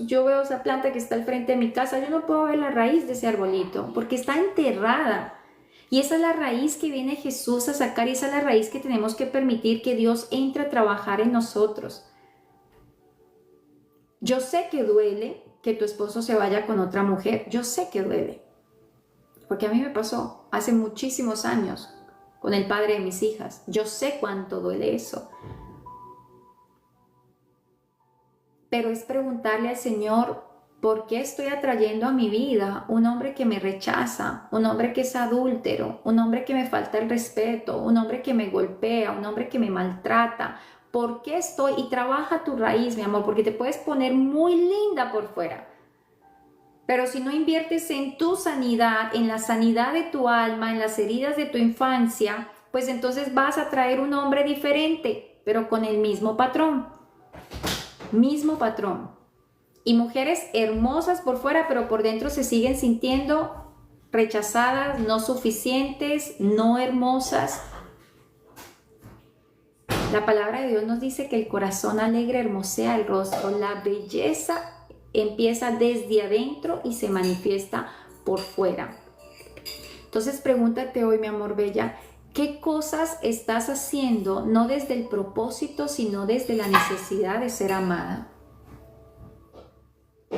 yo veo esa planta que está al frente de mi casa, yo no puedo ver la raíz de ese arbolito, porque está enterrada. Y esa es la raíz que viene Jesús a sacar, y esa es la raíz que tenemos que permitir que Dios entre a trabajar en nosotros. Yo sé que duele que tu esposo se vaya con otra mujer, yo sé que duele, porque a mí me pasó hace muchísimos años con el padre de mis hijas. Yo sé cuánto duele eso. Pero es preguntarle al Señor, ¿por qué estoy atrayendo a mi vida un hombre que me rechaza, un hombre que es adúltero, un hombre que me falta el respeto, un hombre que me golpea, un hombre que me maltrata? ¿Por qué estoy? Y trabaja tu raíz, mi amor, porque te puedes poner muy linda por fuera. Pero si no inviertes en tu sanidad, en la sanidad de tu alma, en las heridas de tu infancia, pues entonces vas a traer un hombre diferente, pero con el mismo patrón. Mismo patrón. Y mujeres hermosas por fuera, pero por dentro se siguen sintiendo rechazadas, no suficientes, no hermosas. La palabra de Dios nos dice que el corazón alegre hermosea el rostro. La belleza empieza desde adentro y se manifiesta por fuera. Entonces pregúntate hoy, mi amor bella, ¿qué cosas estás haciendo no desde el propósito, sino desde la necesidad de ser amada?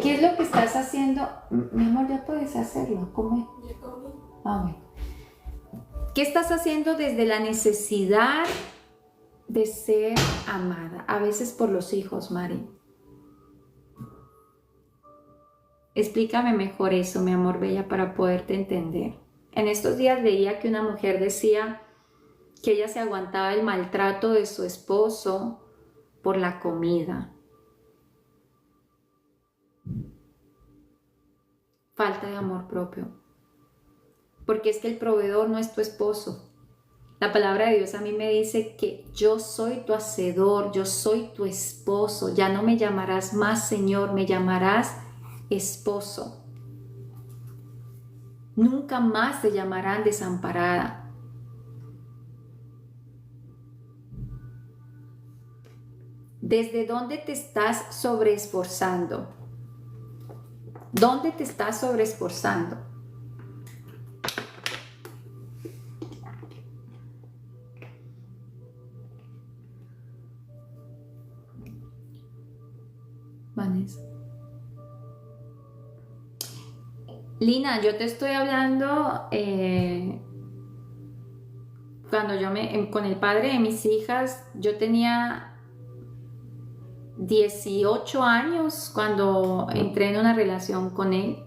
¿Qué es lo que estás haciendo? Mi amor, ya puedes hacerlo. ¿Cómo es? Bueno. ¿Qué estás haciendo desde la necesidad de ser amada? A veces por los hijos, Mari. Explícame mejor eso, mi amor bella, para poderte entender. En estos días leía que una mujer decía que ella se aguantaba el maltrato de su esposo por la comida. Falta de amor propio. Porque es que el proveedor no es tu esposo. La palabra de Dios a mí me dice que yo soy tu hacedor, yo soy tu esposo. Ya no me llamarás más Señor, me llamarás esposo. Nunca más te llamarán desamparada. ¿Desde dónde te estás sobreesforzando? ¿Dónde te estás sobreesforzando? Vanessa. Lina, yo te estoy hablando cuando con el padre de mis hijas, yo tenía 18 años cuando entré en una relación con él.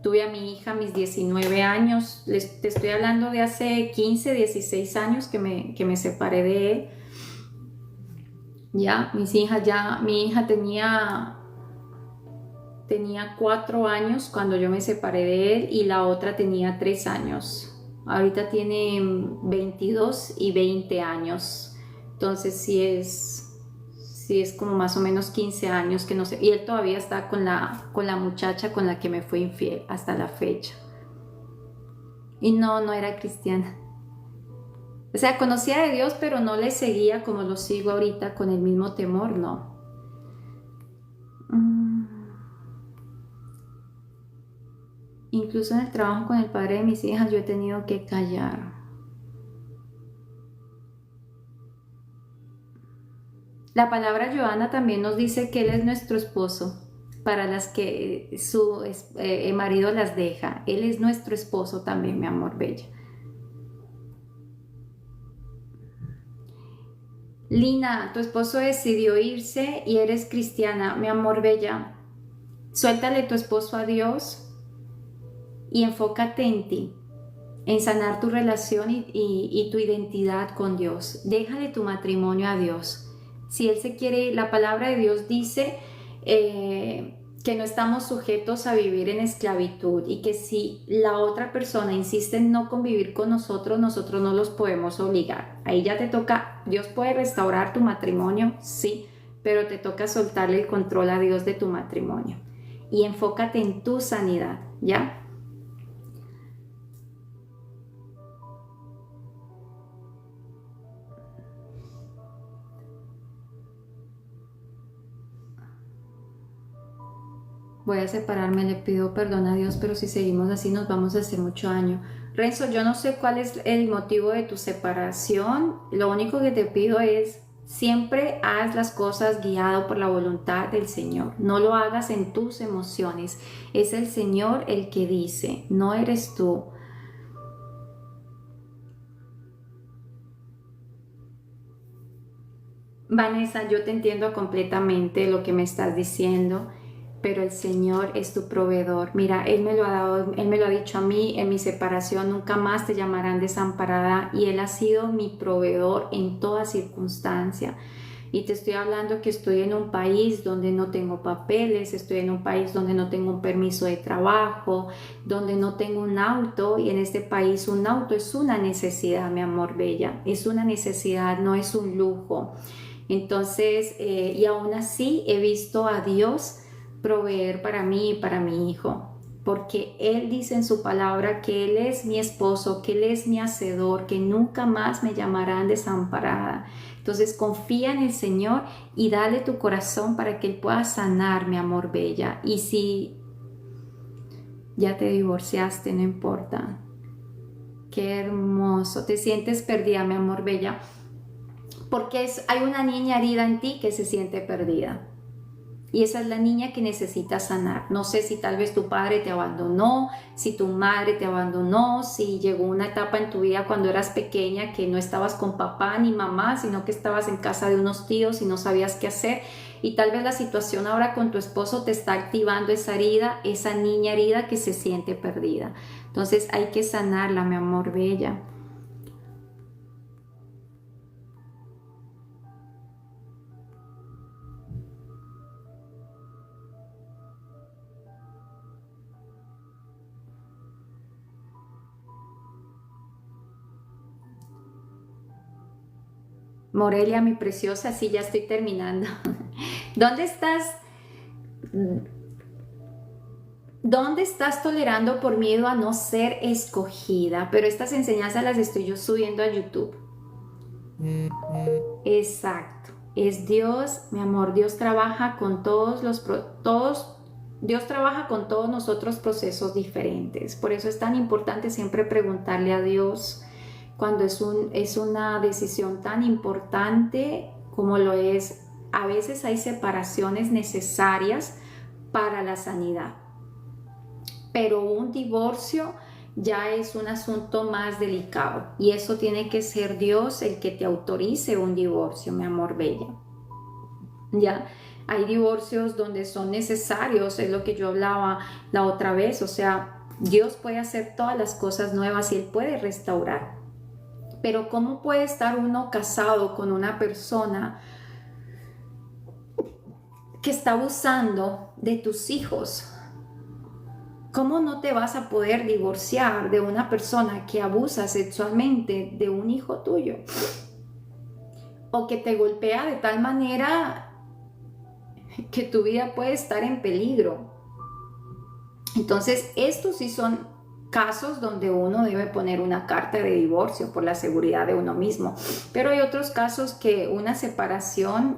Tuve a mi hija a mis 19 años. Te estoy hablando de hace 15, 16 años que me separé de él. Ya, mi hija tenía 4 años cuando yo me separé de él y la otra tenía 3 años. Ahorita tiene 22 y 20 años. Entonces sí es como más o menos 15 años que no sé. Y él todavía está con la muchacha con la que me fue infiel hasta la fecha. Y no era cristiana. O sea, conocía de Dios, pero no le seguía como lo sigo ahorita con el mismo temor, no. Incluso en el trabajo con el padre de mis hijas yo he tenido que callar. La palabra Joana también nos dice que Él es nuestro esposo para las que su marido las deja. Él es nuestro esposo también, mi amor bella. Lina, tu esposo decidió irse y eres cristiana. Mi amor bella, suéltale tu esposo a Dios y enfócate en ti, en sanar tu relación y tu identidad con Dios. Déjale tu matrimonio a Dios. Si Él se quiere, la palabra de Dios dice que no estamos sujetos a vivir en esclavitud y que si la otra persona insiste en no convivir con nosotros, nosotros no los podemos obligar. Ahí ya te toca, Dios puede restaurar tu matrimonio, sí, pero te toca soltarle el control a Dios de tu matrimonio y enfócate en tu sanidad, ¿ya? Voy a separarme, le pido perdón a Dios, pero si seguimos así nos vamos a hacer mucho daño. Renzo, yo no sé cuál es el motivo de tu separación. Lo único que te pido es siempre haz las cosas guiado por la voluntad del Señor. No lo hagas en tus emociones. Es el Señor el que dice, no eres tú. Vanessa, yo te entiendo completamente lo que me estás diciendo, pero el Señor es tu proveedor. Mira, Él me lo ha dado, Él me lo ha dicho a mí en mi separación, nunca más te llamarán desamparada, y Él ha sido mi proveedor en toda circunstancia. Y te estoy hablando que estoy en un país donde no tengo papeles, estoy en un país donde no tengo un permiso de trabajo, donde no tengo un auto, y en este país un auto es una necesidad, mi amor bella, es una necesidad, no es un lujo. Entonces, y aún así he visto a Dios proveer para mí y para mi hijo, porque Él dice en su palabra que Él es mi esposo, que Él es mi hacedor, que nunca más me llamarán desamparada. Entonces confía en el Señor y dale tu corazón para que Él pueda sanar, mi amor bella. Y si ya te divorciaste, no importa. Qué hermoso, te sientes perdida, mi amor bella, porque hay una niña herida en ti que se siente perdida. Y esa es la niña que necesita sanar. No sé si tal vez tu padre te abandonó, si tu madre te abandonó, si llegó una etapa en tu vida cuando eras pequeña que no estabas con papá ni mamá, sino que estabas en casa de unos tíos y no sabías qué hacer. Y tal vez la situación ahora con tu esposo te está activando esa herida, esa niña herida que se siente perdida. Entonces hay que sanarla, mi amor bella. Morelia, mi preciosa, sí, ya estoy terminando. ¿Dónde estás? ¿Dónde estás tolerando por miedo a no ser escogida? Pero estas enseñanzas las estoy yo subiendo a YouTube. Exacto. Es Dios, mi amor. Dios trabaja con Dios trabaja con todos nosotros procesos diferentes. Por eso es tan importante siempre preguntarle a Dios cuando es una decisión tan importante como lo es. A veces hay separaciones necesarias para la sanidad, pero un divorcio ya es un asunto más delicado y eso tiene que ser Dios el que te autorice un divorcio, mi amor bella. Ya hay divorcios donde son necesarios, es lo que yo hablaba la otra vez, o sea, Dios puede hacer todas las cosas nuevas y Él puede restaurar. Pero ¿cómo puede estar uno casado con una persona que está abusando de tus hijos? ¿Cómo no te vas a poder divorciar de una persona que abusa sexualmente de un hijo tuyo? O que te golpea de tal manera que tu vida puede estar en peligro. Entonces, estos sí son casos donde uno debe poner una carta de divorcio por la seguridad de uno mismo. Pero hay otros casos que una separación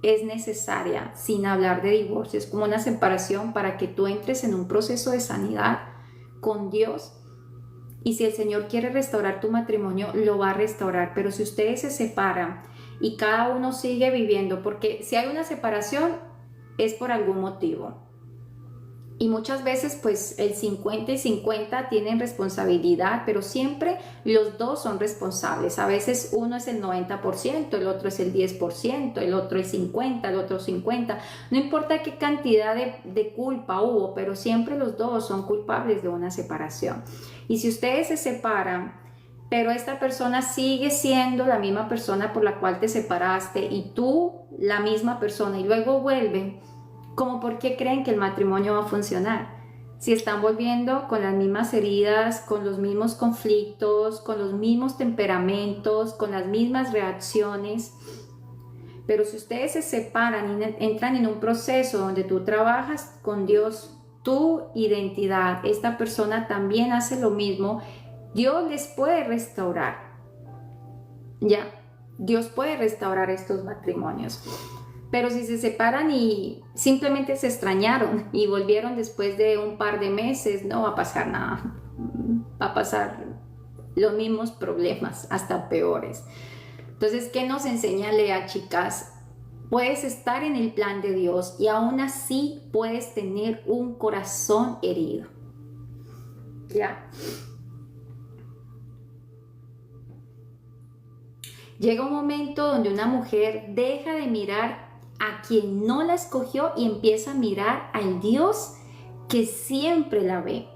es necesaria, sin hablar de divorcio. Es como una separación para que tú entres en un proceso de sanidad con Dios. Y si el Señor quiere restaurar tu matrimonio, lo va a restaurar. Pero si ustedes se separan y cada uno sigue viviendo, porque si hay una separación es por algún motivo. Y muchas veces pues el 50 y 50 tienen responsabilidad, pero siempre los dos son responsables. A veces uno es el 90%, el otro es el 10%, el otro es 50, el otro 50. No importa qué cantidad de culpa hubo, pero siempre los dos son culpables de una separación. Y si ustedes se separan, pero esta persona sigue siendo la misma persona por la cual te separaste y tú la misma persona y luego vuelven, ¿cómo por qué creen que el matrimonio va a funcionar? Si están volviendo con las mismas heridas, con los mismos conflictos, con los mismos temperamentos, con las mismas reacciones. Pero si ustedes se separan y entran en un proceso donde tú trabajas con Dios, tu identidad, esta persona también hace lo mismo, Dios les puede restaurar. Ya, Dios puede restaurar estos matrimonios. Pero si se separan y simplemente se extrañaron y volvieron después de un par de meses, no va a pasar nada. Va a pasar los mismos problemas, hasta peores. Entonces, ¿qué nos enseña Lea, chicas? Puedes estar en el plan de Dios y aún así puedes tener un corazón herido. ¿Ya? Llega un momento donde una mujer deja de mirar a quien no la escogió y empieza a mirar al Dios que siempre la ve.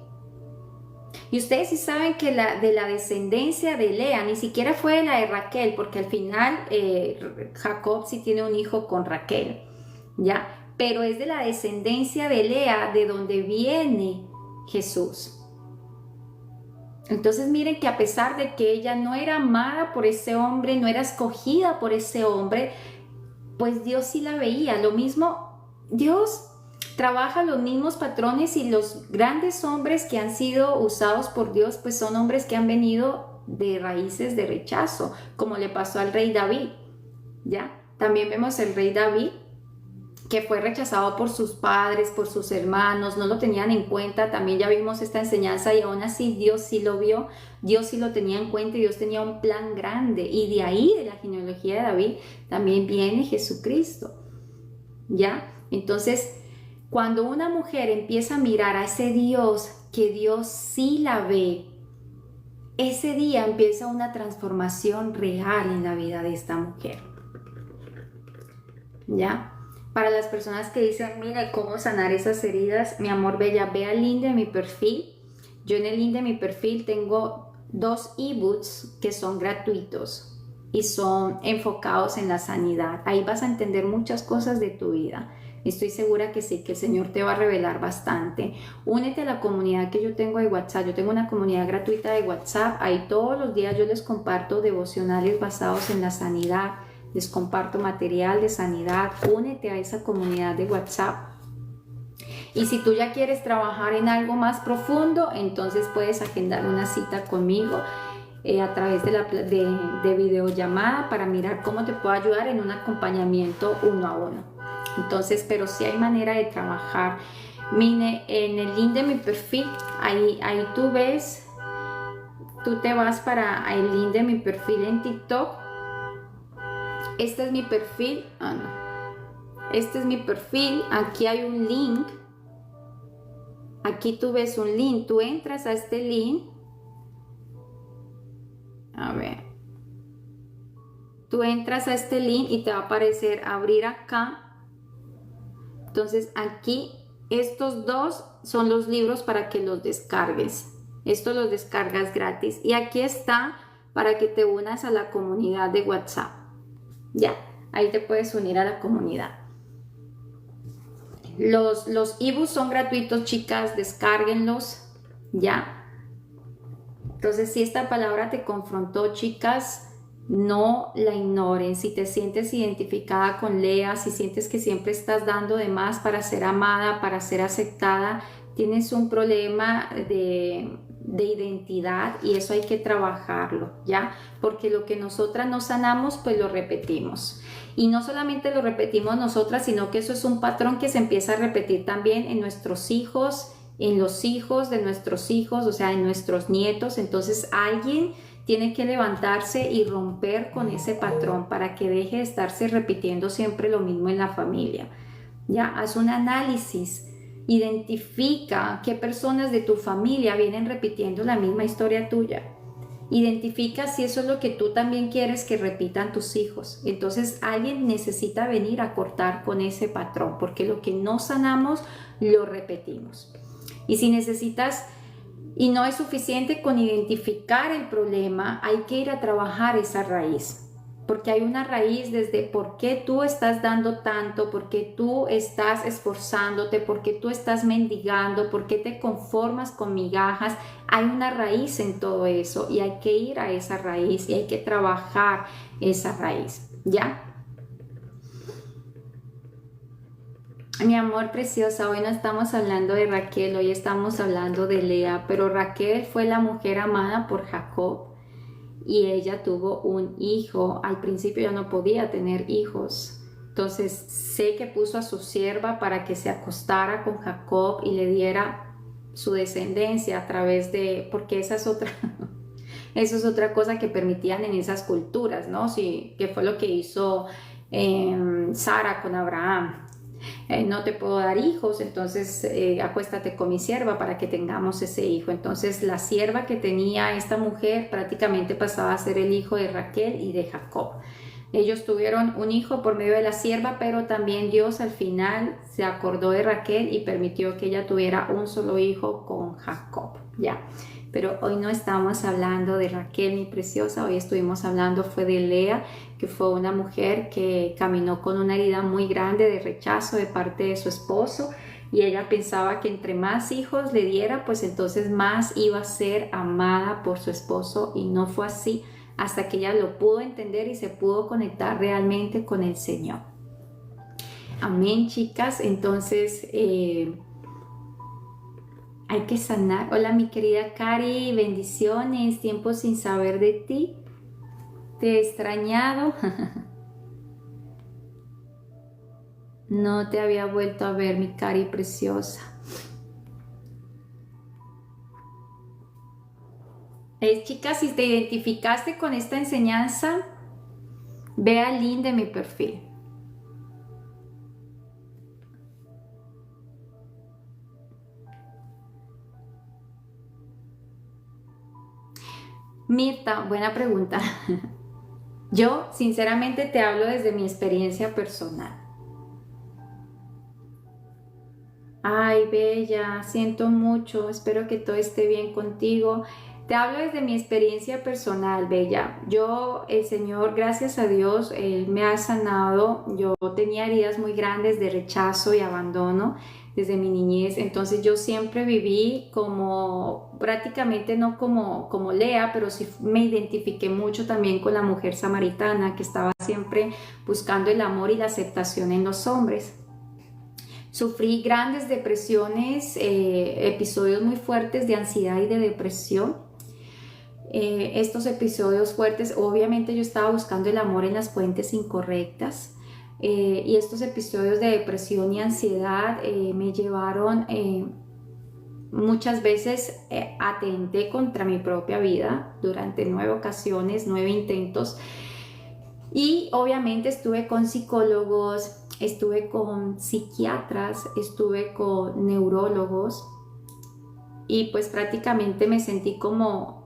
Y ustedes sí saben que de la descendencia de Lea, ni siquiera fue la de Raquel, porque al final Jacob sí tiene un hijo con Raquel, ¿ya? Pero es de la descendencia de Lea de donde viene Jesús. Entonces miren que a pesar de que ella no era amada por ese hombre, no era escogida por ese hombre, pues Dios sí la veía. Lo mismo, Dios trabaja los mismos patrones y los grandes hombres que han sido usados por Dios, pues son hombres que han venido de raíces de rechazo, como le pasó al rey David, ¿ya? También vemos el rey David, que fue rechazado por sus padres, por sus hermanos, no lo tenían en cuenta. También ya vimos esta enseñanza y aún así Dios sí lo vio, Dios sí lo tenía en cuenta y Dios tenía un plan grande. Y de ahí, de la genealogía de David, también viene Jesucristo, ¿ya? Entonces, cuando una mujer empieza a mirar a ese Dios, que Dios sí la ve, ese día empieza una transformación real en la vida de esta mujer, ¿ya? Para las personas que dicen, mira, ¿cómo sanar esas heridas? Mi amor bella, ve al link de mi perfil. Yo en el link de mi perfil tengo 2 ebooks que son gratuitos y son enfocados en la sanidad. Ahí vas a entender muchas cosas de tu vida. Estoy segura que sí, que el Señor te va a revelar bastante. Únete a la comunidad que yo tengo de WhatsApp. Yo tengo una comunidad gratuita de WhatsApp. Ahí todos los días yo les comparto devocionales basados en la sanidad. Les comparto material de sanidad. Únete a esa comunidad de WhatsApp. Y si tú ya quieres trabajar en algo más profundo, entonces puedes agendar una cita conmigo a través de videollamada para mirar cómo te puedo ayudar en un acompañamiento 1 a 1. Entonces, pero sí hay manera de trabajar. Mire, en el link de mi perfil, ahí tú ves, tú te vas para el link de mi perfil en TikTok. Este es mi perfil, este es mi perfil, aquí hay un link, aquí tú ves un link, tú entras a este link, a ver, tú entras a este link y te va a aparecer abrir acá. Entonces aquí estos 2 son los libros para que los descargues, estos los descargas gratis y aquí está para que te unas a la comunidad de WhatsApp. Ya, ahí te puedes unir a la comunidad. Los ebooks son gratuitos, chicas, descárguenlos, ya. Entonces, si esta palabra te confrontó, chicas, no la ignoren. Si te sientes identificada con Lea, si sientes que siempre estás dando de más para ser amada, para ser aceptada, tienes un problema de identidad y eso hay que trabajarlo, ¿ya? Porque lo que nosotras no sanamos, pues lo repetimos. Y no solamente lo repetimos nosotras, sino que eso es un patrón que se empieza a repetir también en nuestros hijos, en los hijos de nuestros hijos, o sea, en nuestros nietos. Entonces alguien tiene que levantarse y romper con ese patrón para que deje de estarse repitiendo siempre lo mismo en la familia. Ya, haz un análisis Identifica qué personas de tu familia vienen repitiendo la misma historia tuya. Identifica si eso es lo que tú también quieres que repitan tus hijos. Entonces alguien necesita venir a cortar con ese patrón, porque lo que no sanamos lo repetimos. Y si necesitas y no es suficiente con identificar el problema, hay que ir a trabajar esa raíz. Porque hay una raíz desde por qué tú estás dando tanto, por qué tú estás esforzándote, por qué tú estás mendigando, por qué te conformas con migajas. Hay una raíz en todo eso y hay que ir a esa raíz y hay que trabajar esa raíz, ¿ya? Mi amor preciosa, hoy no estamos hablando de Raquel, hoy estamos hablando de Lea, pero Raquel fue la mujer amada por Jacob. Y ella tuvo un hijo. Al principio ya no podía tener hijos. Entonces sé que puso a su sierva para que se acostara con Jacob y le diera su descendencia a través de, porque esa es otra, eso es otra cosa que permitían en esas culturas, ¿no? Sí, que fue lo que hizo Sara con Abraham. No te puedo dar hijos, entonces acuéstate con mi sierva para que tengamos ese hijo. Entonces la sierva que tenía esta mujer prácticamente pasaba a ser el hijo de Raquel y de Jacob. Ellos tuvieron un hijo por medio de la sierva, pero también Dios al final se acordó de Raquel y permitió que ella tuviera un solo hijo con Jacob, ¿ya? Pero hoy no estamos hablando de Raquel, mi preciosa, hoy estuvimos hablando fue de Lea, que fue una mujer que caminó con una herida muy grande de rechazo de parte de su esposo y ella pensaba que entre más hijos le diera, pues entonces más iba a ser amada por su esposo y no fue así hasta que ella lo pudo entender y se pudo conectar realmente con el Señor. Amén, chicas. Entonces hay que sanar. Hola, mi querida Cari, bendiciones, tiempo sin saber de ti. Te he extrañado. No te había vuelto a ver, mi Cari preciosa. Chicas, si te identificaste con esta enseñanza, ve al link de mi perfil. Mirta, buena pregunta. Yo sinceramente te hablo desde mi experiencia personal. Ay, Bella, siento mucho, espero que todo esté bien contigo. Te hablo desde mi experiencia personal, Bella. Yo, el Señor, gracias a Dios, Él me ha sanado. Yo tenía heridas muy grandes de rechazo y abandono desde mi niñez. Entonces yo siempre viví como, prácticamente no como Lea, pero sí me identifiqué mucho también con la mujer samaritana que estaba siempre buscando el amor y la aceptación en los hombres. Sufrí grandes depresiones, episodios muy fuertes de ansiedad y de depresión. Estos episodios fuertes, obviamente yo estaba buscando el amor en las fuentes incorrectas. Y estos episodios de depresión y ansiedad me llevaron, muchas veces atenté contra mi propia vida durante 9 ocasiones, 9 intentos. Y obviamente estuve con psicólogos, estuve con psiquiatras, estuve con neurólogos y pues prácticamente me sentí como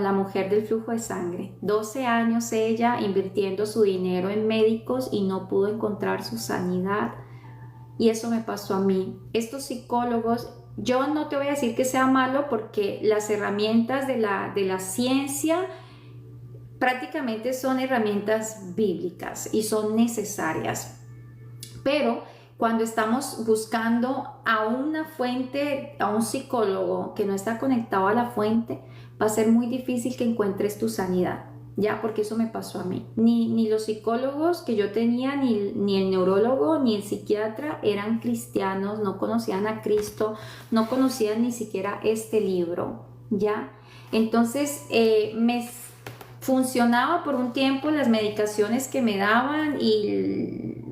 la mujer del flujo de sangre. 12 años ella invirtiendo su dinero en médicos y no pudo encontrar su sanidad. Y eso me pasó a mí. Estos psicólogos, yo no te voy a decir que sea malo porque las herramientas de la ciencia prácticamente son herramientas bíblicas y son necesarias. Pero cuando estamos buscando a una fuente, a un psicólogo que no está conectado a la fuente, va a ser muy difícil que encuentres tu sanidad, ya, porque eso me pasó a mí. Ni los psicólogos que yo tenía, ni el neurólogo, ni el psiquiatra eran cristianos, no conocían a Cristo, no conocían ni siquiera este libro, ya. Entonces me funcionaba por un tiempo las medicaciones que me daban y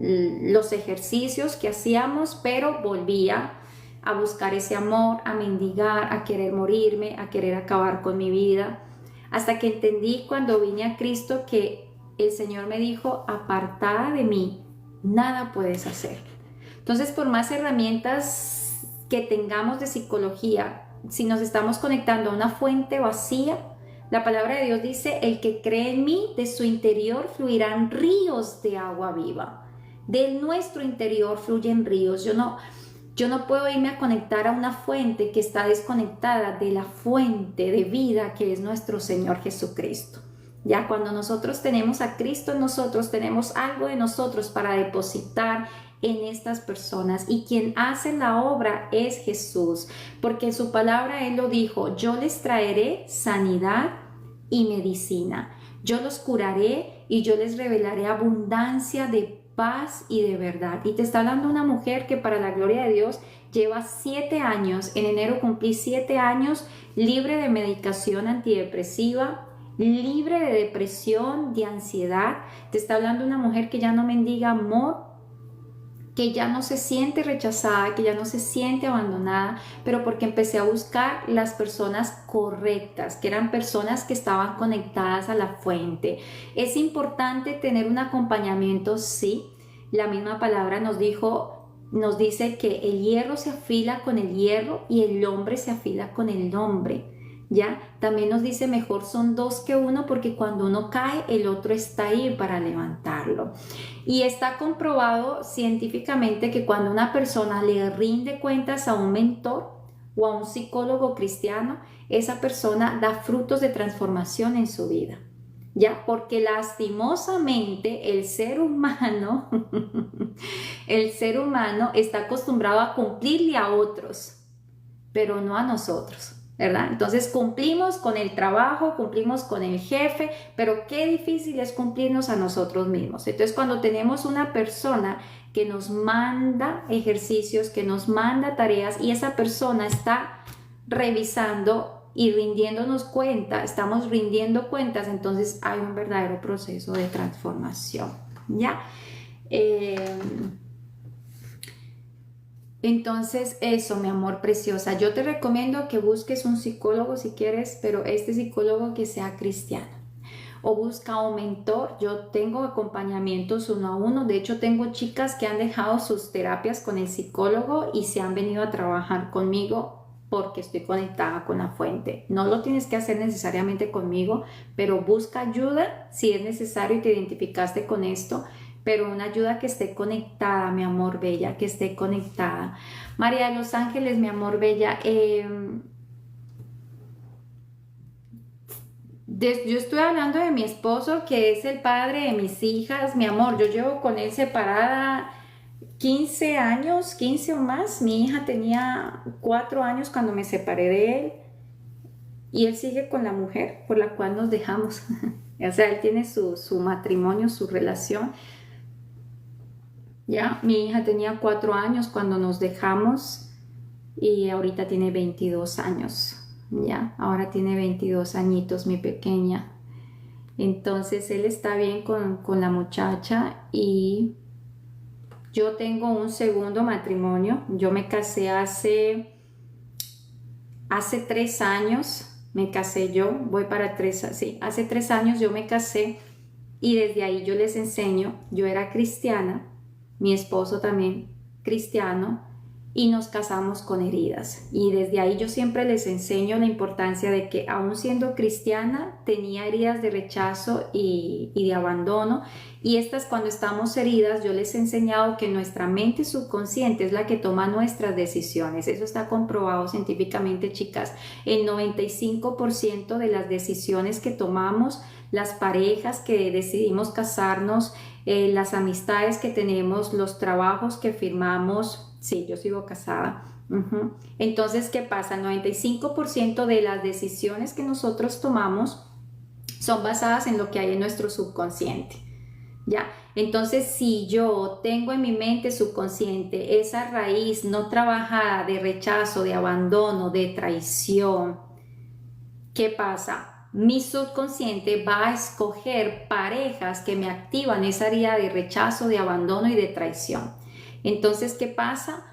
los ejercicios que hacíamos, pero volvía a buscar ese amor, a mendigar, a querer morirme, a querer acabar con mi vida, hasta que entendí cuando vine a Cristo que el Señor me dijo: apartada de mí, nada puedes hacer. Entonces, por más herramientas que tengamos de psicología, si nos estamos conectando a una fuente vacía, la palabra de Dios dice, el que cree en mí, de su interior fluirán ríos de agua viva. De nuestro interior fluyen ríos. Yo no puedo irme a conectar a una fuente que está desconectada de la fuente de vida que es nuestro Señor Jesucristo. Ya cuando nosotros tenemos a Cristo en nosotros, tenemos algo de nosotros para depositar en estas personas, y quien hace la obra es Jesús, porque en su palabra Él lo dijo, yo les traeré sanidad y medicina, yo los curaré y yo les revelaré abundancia de paz y de verdad. Y te está hablando una mujer que, para la gloria de Dios, lleva 7 años, en enero cumplí 7 años libre de medicación antidepresiva, libre de depresión, de ansiedad. Te está hablando una mujer que ya no mendiga amor, que ya no se siente rechazada, que ya no se siente abandonada, pero porque empecé a buscar las personas correctas, que eran personas que estaban conectadas a la fuente. Es importante tener un acompañamiento, sí. La misma palabra nos dice que el hierro se afila con el hierro y el hombre se afila con el hombre. ¿Ya? También nos dice mejor son 2 que 1, porque cuando uno cae el otro está ahí para levantarlo. Y está comprobado científicamente que cuando una persona le rinde cuentas a un mentor o a un psicólogo cristiano, esa persona da frutos de transformación en su vida. ¿Ya? Porque lastimosamente el ser humano está acostumbrado a cumplirle a otros, pero no a nosotros, ¿verdad? Entonces cumplimos con el trabajo, cumplimos con el jefe, pero qué difícil es cumplirnos a nosotros mismos. Entonces, cuando tenemos una persona que nos manda ejercicios, que nos manda tareas, y esa persona está revisando y rindiéndonos cuenta, estamos rindiendo cuentas, entonces hay un verdadero proceso de transformación, ¿ya? Entonces eso, mi amor preciosa, yo te recomiendo que busques un psicólogo si quieres, pero este psicólogo que sea cristiano, o busca un mentor. Yo tengo acompañamientos 1 a 1, de hecho tengo chicas que han dejado sus terapias con el psicólogo y se han venido a trabajar conmigo porque estoy conectada con la fuente. No lo tienes que hacer necesariamente conmigo, pero busca ayuda si es necesario y te identificaste con esto, pero una ayuda que esté conectada, mi amor bella, que esté conectada. María de los Ángeles, mi amor bella, yo estoy hablando de mi esposo, que es el padre de mis hijas, mi amor. Yo llevo con él separada 15 años, 15 o más. Mi hija tenía 4 años cuando me separé de él, y él sigue con la mujer por la cual nos dejamos. O sea, él tiene su matrimonio, su relación. Ya, mi hija tenía 4 años cuando nos dejamos y ahorita tiene 22 años. Ya, ahora tiene 22 añitos, mi pequeña. Entonces él está bien con la muchacha, y yo tengo un segundo matrimonio. Yo me casé hace 3 años. Me casé yo, voy para 3, sí, hace 3 años yo me casé, y desde ahí yo les enseño. Yo era cristiana, mi esposo también cristiano, y nos casamos con heridas, y desde ahí yo siempre les enseño la importancia de que, aún siendo cristiana, tenía heridas de rechazo y de abandono, y estas, cuando estamos heridas, yo les he enseñado que nuestra mente subconsciente es la que toma nuestras decisiones. Eso está comprobado científicamente, chicas. El 95% de las decisiones que tomamos, las parejas que decidimos casarnos, las amistades que tenemos, los trabajos que firmamos. Sí, yo sigo casada. Entonces, ¿qué pasa? El 95% de las decisiones que nosotros tomamos son basadas en lo que hay en nuestro subconsciente, ¿ya? Entonces, si yo tengo en mi mente subconsciente esa raíz no trabajada de rechazo, de abandono, de traición, ¿qué pasa? Mi subconsciente va a escoger parejas que me activan esa herida de rechazo, de abandono y de traición. Entonces, ¿qué pasa?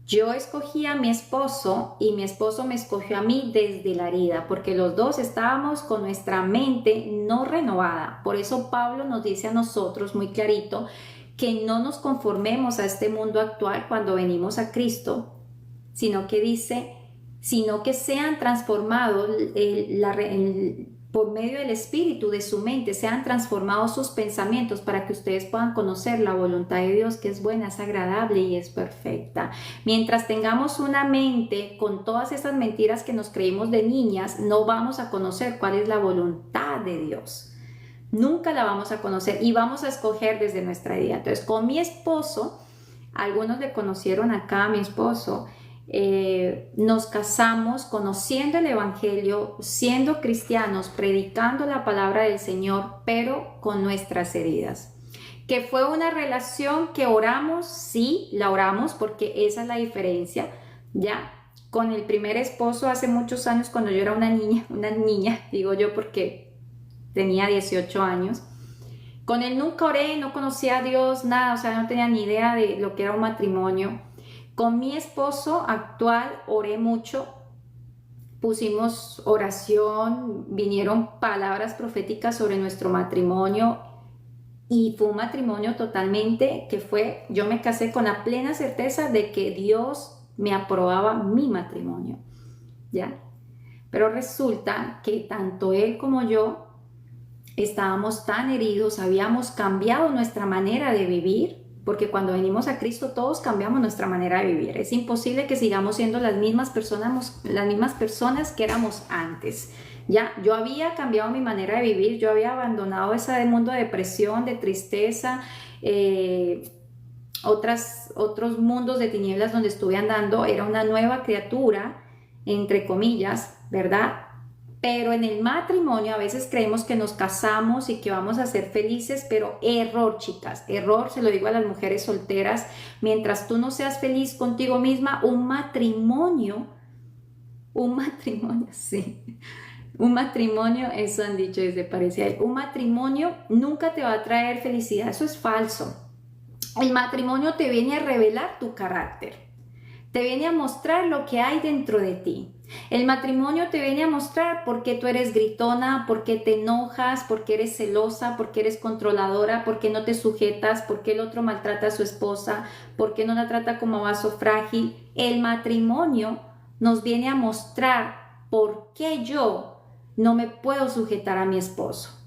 Yo escogí a mi esposo y mi esposo me escogió a mí desde la herida, porque los dos estábamos con nuestra mente no renovada. Por eso Pablo nos dice a nosotros muy clarito que no nos conformemos a este mundo actual cuando venimos a Cristo, sino que dice, sino que sean transformados por medio del Espíritu de su mente, sean transformados sus pensamientos para que ustedes puedan conocer la voluntad de Dios, que es buena, es agradable y es perfecta. Mientras tengamos una mente con todas esas mentiras que nos creímos de niñas, no vamos a conocer cuál es la voluntad de Dios. Nunca la vamos a conocer y vamos a escoger desde nuestra vida. Entonces, con mi esposo, algunos le conocieron acá a mi esposo, nos casamos conociendo el Evangelio, siendo cristianos, predicando la palabra del Señor, pero con nuestras heridas. Que fue una relación que oramos, sí, la oramos, porque esa es la diferencia, ¿ya? Con el primer esposo hace muchos años, cuando yo era una niña, digo yo porque tenía 18 años, con él nunca oré, no conocía a Dios, nada, o sea, no tenía ni idea de lo que era un matrimonio. Con mi esposo actual oré mucho, pusimos oración, vinieron palabras proféticas sobre nuestro matrimonio y fue un matrimonio totalmente que fue, yo me casé con la plena certeza de que Dios me aprobaba mi matrimonio, ¿ya? Pero resulta que tanto él como yo estábamos tan heridos, habíamos cambiado nuestra manera de vivir, porque cuando venimos a Cristo todos cambiamos nuestra manera de vivir. Es imposible que sigamos siendo las mismas personas que éramos antes. Ya, yo había cambiado mi manera de vivir, yo había abandonado ese mundo de depresión, de tristeza, otros mundos de tinieblas donde estuve andando. Era una nueva criatura, entre comillas, ¿verdad? Pero en el matrimonio a veces creemos que nos casamos y que vamos a ser felices, pero error, chicas, error, se lo digo a las mujeres solteras, mientras tú no seas feliz contigo misma, un matrimonio, sí, un matrimonio, eso han dicho desde parece ahí, un matrimonio nunca te va a traer felicidad, eso es falso. El matrimonio te viene a revelar tu carácter, te viene a mostrar lo que hay dentro de ti. El matrimonio te viene a mostrar por qué tú eres gritona, por qué te enojas, por qué eres celosa, por qué eres controladora, por qué no te sujetas, por qué el otro maltrata a su esposa, por qué no la trata como vaso frágil. El matrimonio nos viene a mostrar por qué yo no me puedo sujetar a mi esposo.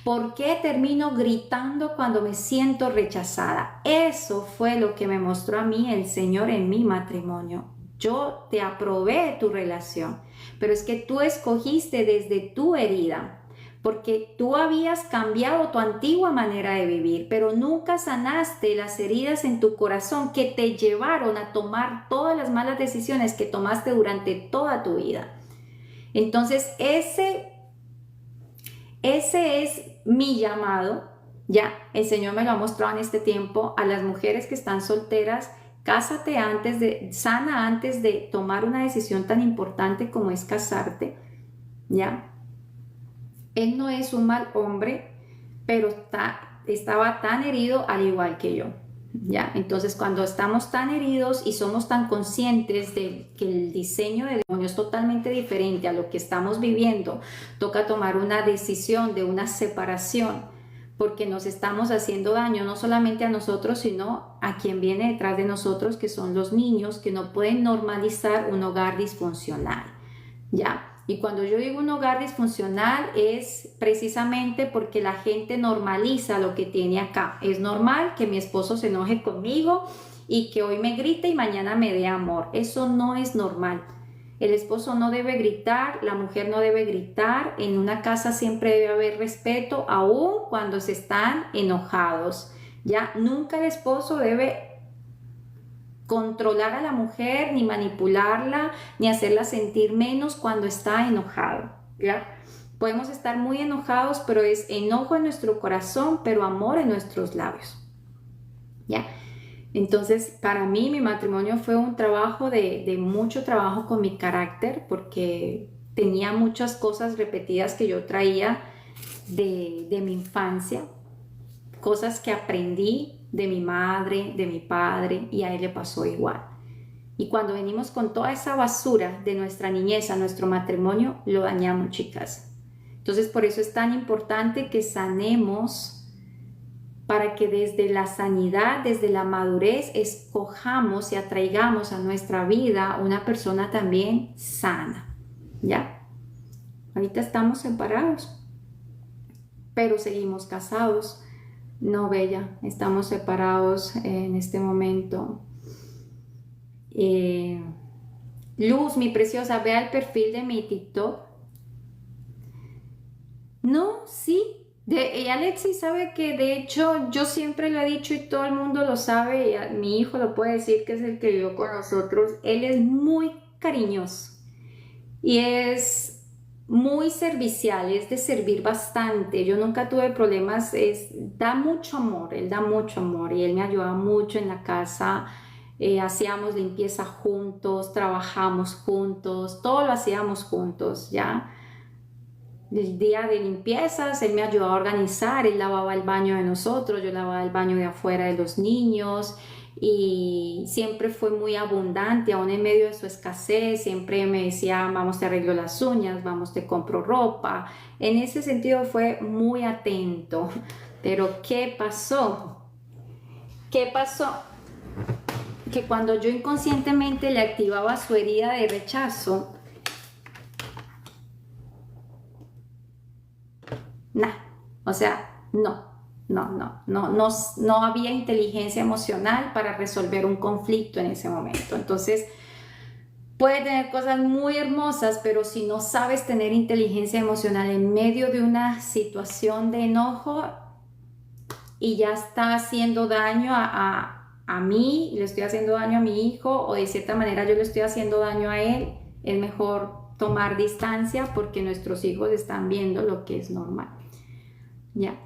¿Por qué termino gritando cuando me siento rechazada? Eso fue lo que me mostró a mí el Señor en mi matrimonio. Yo te aprobé tu relación, pero es que tú escogiste desde tu herida, porque tú habías cambiado tu antigua manera de vivir, pero nunca sanaste las heridas en tu corazón que te llevaron a tomar todas las malas decisiones que tomaste durante toda tu vida. Entonces, ese es mi llamado, ya el Señor me lo ha mostrado en este tiempo, a las mujeres que están solteras. Cásate sana antes de tomar una decisión tan importante como es casarte, ¿ya? Él no es un mal hombre, pero estaba tan herido al igual que yo, ¿ya? Entonces, cuando estamos tan heridos y somos tan conscientes de que el diseño del demonio es totalmente diferente a lo que estamos viviendo, toca tomar una decisión de una separación, porque nos estamos haciendo daño no solamente a nosotros, sino a quien viene detrás de nosotros, que son los niños, que no pueden normalizar un hogar disfuncional, ¿ya? Y cuando yo digo un hogar disfuncional es precisamente porque la gente normaliza lo que tiene acá. Es normal que mi esposo se enoje conmigo y que hoy me grite y mañana me dé amor. Eso no es normal. El esposo no debe gritar, la mujer no debe gritar, en una casa siempre debe haber respeto, aun cuando se están enojados, ¿ya? Nunca el esposo debe controlar a la mujer, ni manipularla, ni hacerla sentir menos cuando está enojado, ¿ya? Podemos estar muy enojados, pero es enojo en nuestro corazón, pero amor en nuestros labios, ¿ya? Entonces, para mí, mi matrimonio fue un trabajo de mucho trabajo con mi carácter, porque tenía muchas cosas repetidas que yo traía de mi infancia, cosas que aprendí de mi madre, de mi padre, y a él le pasó igual. Y cuando venimos con toda esa basura de nuestra niñez a nuestro matrimonio, lo dañamos, chicas. Entonces, por eso es tan importante que sanemos para que desde la sanidad, desde la madurez, escojamos y atraigamos a nuestra vida una persona también sana, ¿ya? Ahorita estamos separados, pero seguimos casados. No, Bella, estamos separados en este momento. Luz, mi preciosa, vea el perfil de mi TikTok. No, sí. Y Alexis sabe que de hecho yo siempre lo he dicho y todo el mundo lo sabe, y mi hijo lo puede decir, que es el que vivió con nosotros. Él es muy cariñoso y es muy servicial, es de servir bastante. Yo nunca tuve problemas, da mucho amor, él da mucho amor y él me ayuda mucho en la casa. Hacíamos limpieza juntos, trabajamos juntos, todo lo hacíamos juntos, ¿ya? El día de limpiezas, él me ayudaba a organizar, él lavaba el baño de nosotros, yo lavaba el baño de afuera de los niños, y siempre fue muy abundante, aún en medio de su escasez, siempre me decía, vamos, te arreglo las uñas, vamos, te compro ropa. En ese sentido fue muy atento. Pero ¿qué pasó? ¿Qué pasó? Que cuando yo inconscientemente le activaba su herida de rechazo, o sea, no había inteligencia emocional para resolver un conflicto en ese momento. Entonces, puede tener cosas muy hermosas, pero si no sabes tener inteligencia emocional en medio de una situación de enojo y ya está haciendo daño a mí, le estoy haciendo daño a mi hijo, o de cierta manera yo le estoy haciendo daño a él, es mejor tomar distancia porque nuestros hijos están viendo lo que es normal. Ya.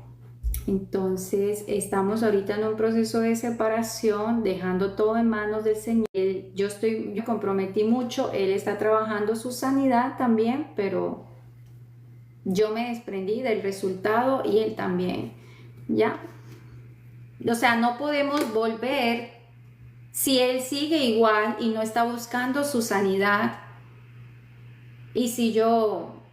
Entonces estamos ahorita en un proceso de separación, dejando todo en manos del Señor. Yo me comprometí mucho, Él está trabajando su sanidad también, pero yo me desprendí del resultado y Él también, ¿ya? O sea, no podemos volver si Él sigue igual y no está buscando su sanidad. Y si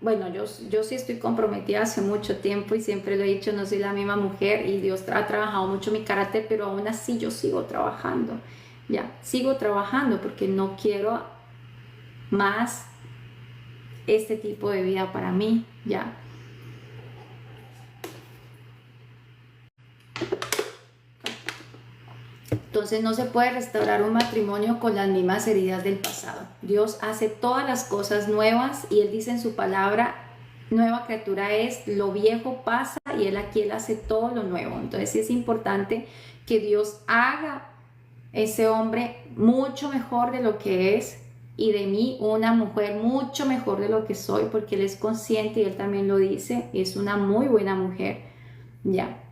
bueno, yo sí estoy comprometida hace mucho tiempo y siempre lo he dicho, no soy la misma mujer y Dios ha trabajado mucho mi carácter, pero aún así yo sigo trabajando, ya, sigo trabajando porque no quiero más este tipo de vida para mí, ya. Entonces no se puede restaurar un matrimonio con las mismas heridas del pasado. Dios hace todas las cosas nuevas y Él dice en su palabra, nueva criatura es, lo viejo pasa y Él hace todo lo nuevo. Entonces sí es importante que Dios haga ese hombre mucho mejor de lo que es y de mí una mujer mucho mejor de lo que soy, porque Él es consciente y Él también lo dice, es una muy buena mujer, ya.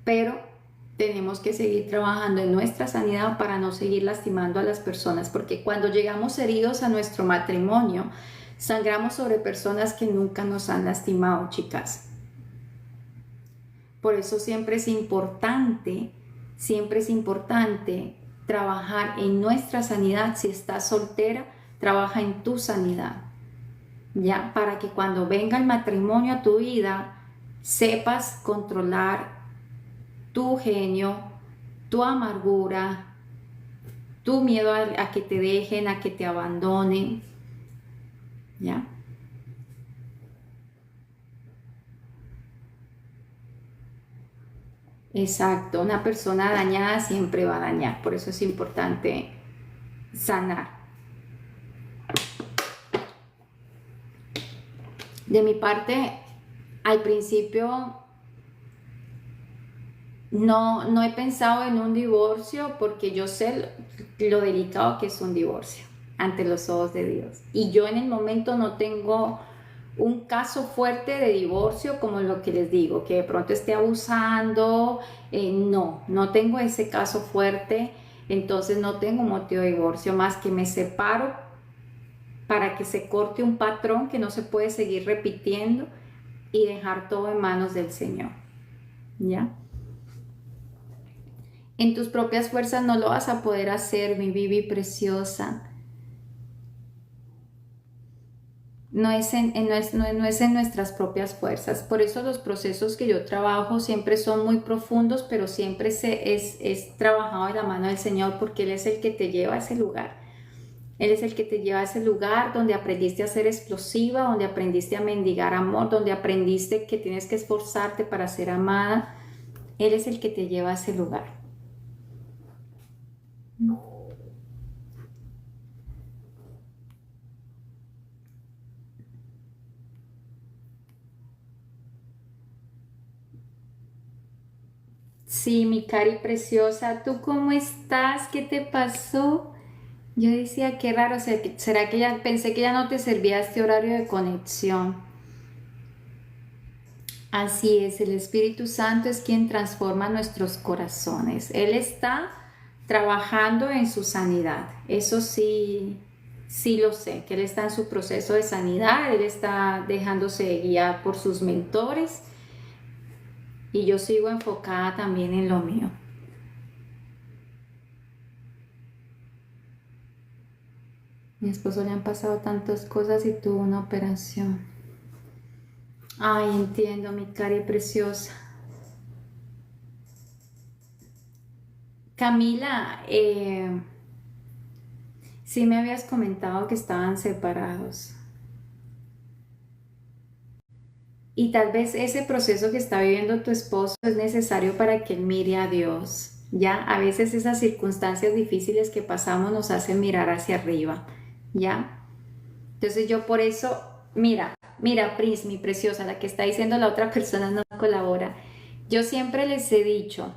Pero tenemos que seguir trabajando en nuestra sanidad para no seguir lastimando a las personas, porque cuando llegamos heridos a nuestro matrimonio, sangramos sobre personas que nunca nos han lastimado, chicas. Por eso siempre es importante trabajar en nuestra sanidad. Si estás soltera, trabaja en tu sanidad, ya, para que cuando venga el matrimonio a tu vida, sepas controlar tu genio, tu amargura, tu miedo a que te dejen, a que te abandonen, ¿ya? Exacto, una persona dañada siempre va a dañar, por eso es importante sanar. De mi parte, al principio no he pensado en un divorcio porque yo sé lo delicado que es un divorcio ante los ojos de Dios. Y yo en el momento no tengo un caso fuerte de divorcio como lo que les digo, que de pronto esté abusando. No tengo ese caso fuerte, entonces no tengo motivo de divorcio, más que me separo para que se corte un patrón que no se puede seguir repitiendo y dejar todo en manos del Señor, ¿ya? En tus propias fuerzas no lo vas a poder hacer, mi Bibi preciosa. no es en nuestras propias fuerzas. Por eso los procesos que yo trabajo siempre son muy profundos, pero siempre es trabajado de la mano del Señor, porque Él es el que te lleva a ese lugar. Él es el que te lleva a ese lugar donde aprendiste a ser explosiva, donde aprendiste a mendigar amor, donde aprendiste que tienes que esforzarte para ser amada. Él es el que te lleva a ese lugar. Sí, mi cari preciosa, ¿tú cómo estás? ¿Qué te pasó? Yo decía, qué raro, ¿será que ya pensé que ya no te servía este horario de conexión? Así es, el Espíritu Santo es quien transforma nuestros corazones. Él está trabajando en su sanidad. Eso sí, sí lo sé, que Él está en su proceso de sanidad, Él está dejándose guiar por sus mentores y yo sigo enfocada también en lo mío. Mi esposo le han pasado tantas cosas y tuvo una operación. Ay, entiendo, mi cari preciosa. Camila, sí me habías comentado que estaban separados. Y tal vez ese proceso que está viviendo tu esposo es necesario para que él mire a Dios. Ya, a veces esas circunstancias difíciles que pasamos nos hacen mirar hacia arriba. Ya. Entonces yo por eso, mira, Pris, mi preciosa, la que está diciendo la otra persona no colabora. Yo siempre les he dicho,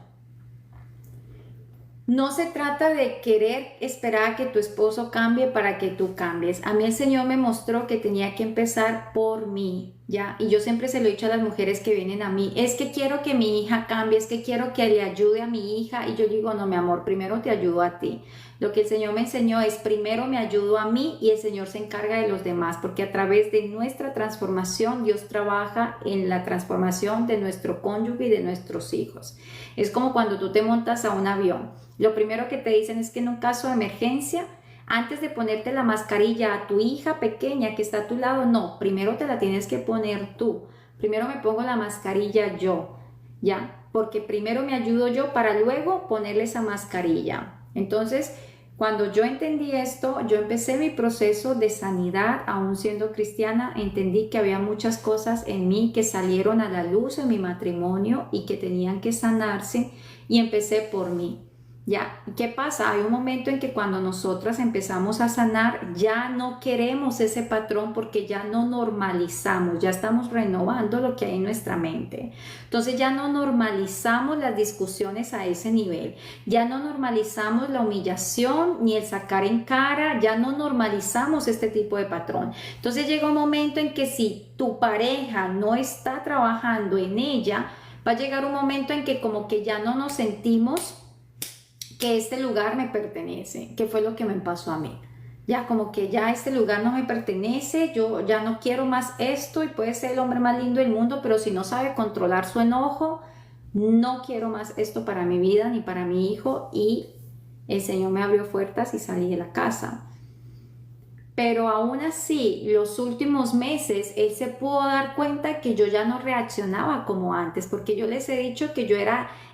no se trata de querer esperar a que tu esposo cambie para que tú cambies. A mí el Señor me mostró que tenía que empezar por mí, ¿ya? Y yo siempre se lo he dicho a las mujeres que vienen a mí, es que quiero que mi hija cambie, es que quiero que le ayude a mi hija. Y yo digo, no, mi amor, primero te ayudo a ti. Lo que el Señor me enseñó es primero me ayudo a mí y el Señor se encarga de los demás, porque a través de nuestra transformación Dios trabaja en la transformación de nuestro cónyuge y de nuestros hijos. Es como cuando tú te montas a un avión. Lo primero que te dicen es que en un caso de emergencia, antes de ponerte la mascarilla a tu hija pequeña que está a tu lado, no, primero te la tienes que poner tú. Primero me pongo la mascarilla yo, ¿ya? Porque primero me ayudo yo para luego ponerle esa mascarilla. Entonces, cuando yo entendí esto, yo empecé mi proceso de sanidad, aún siendo cristiana, entendí que había muchas cosas en mí que salieron a la luz en mi matrimonio y que tenían que sanarse y empecé por mí. Ya, ¿qué pasa? Hay un momento en que cuando nosotras empezamos a sanar, ya no queremos ese patrón porque ya no normalizamos, ya estamos renovando lo que hay en nuestra mente. Entonces ya no normalizamos las discusiones a ese nivel, ya no normalizamos la humillación ni el sacar en cara, ya no normalizamos este tipo de patrón. Entonces llega un momento en que si tu pareja no está trabajando en ella, va a llegar un momento en que como que ya no nos sentimos que este lugar me pertenece, que fue lo que me pasó a mí. Ya como que ya este lugar no me pertenece, yo ya no quiero más esto y puede ser el hombre más lindo del mundo, pero si no sabe controlar su enojo, no quiero más esto para mi vida ni para mi hijo y el Señor me abrió puertas y salí de la casa. Pero aún así, los últimos meses, él se pudo dar cuenta que yo ya no reaccionaba como antes, porque yo les he dicho que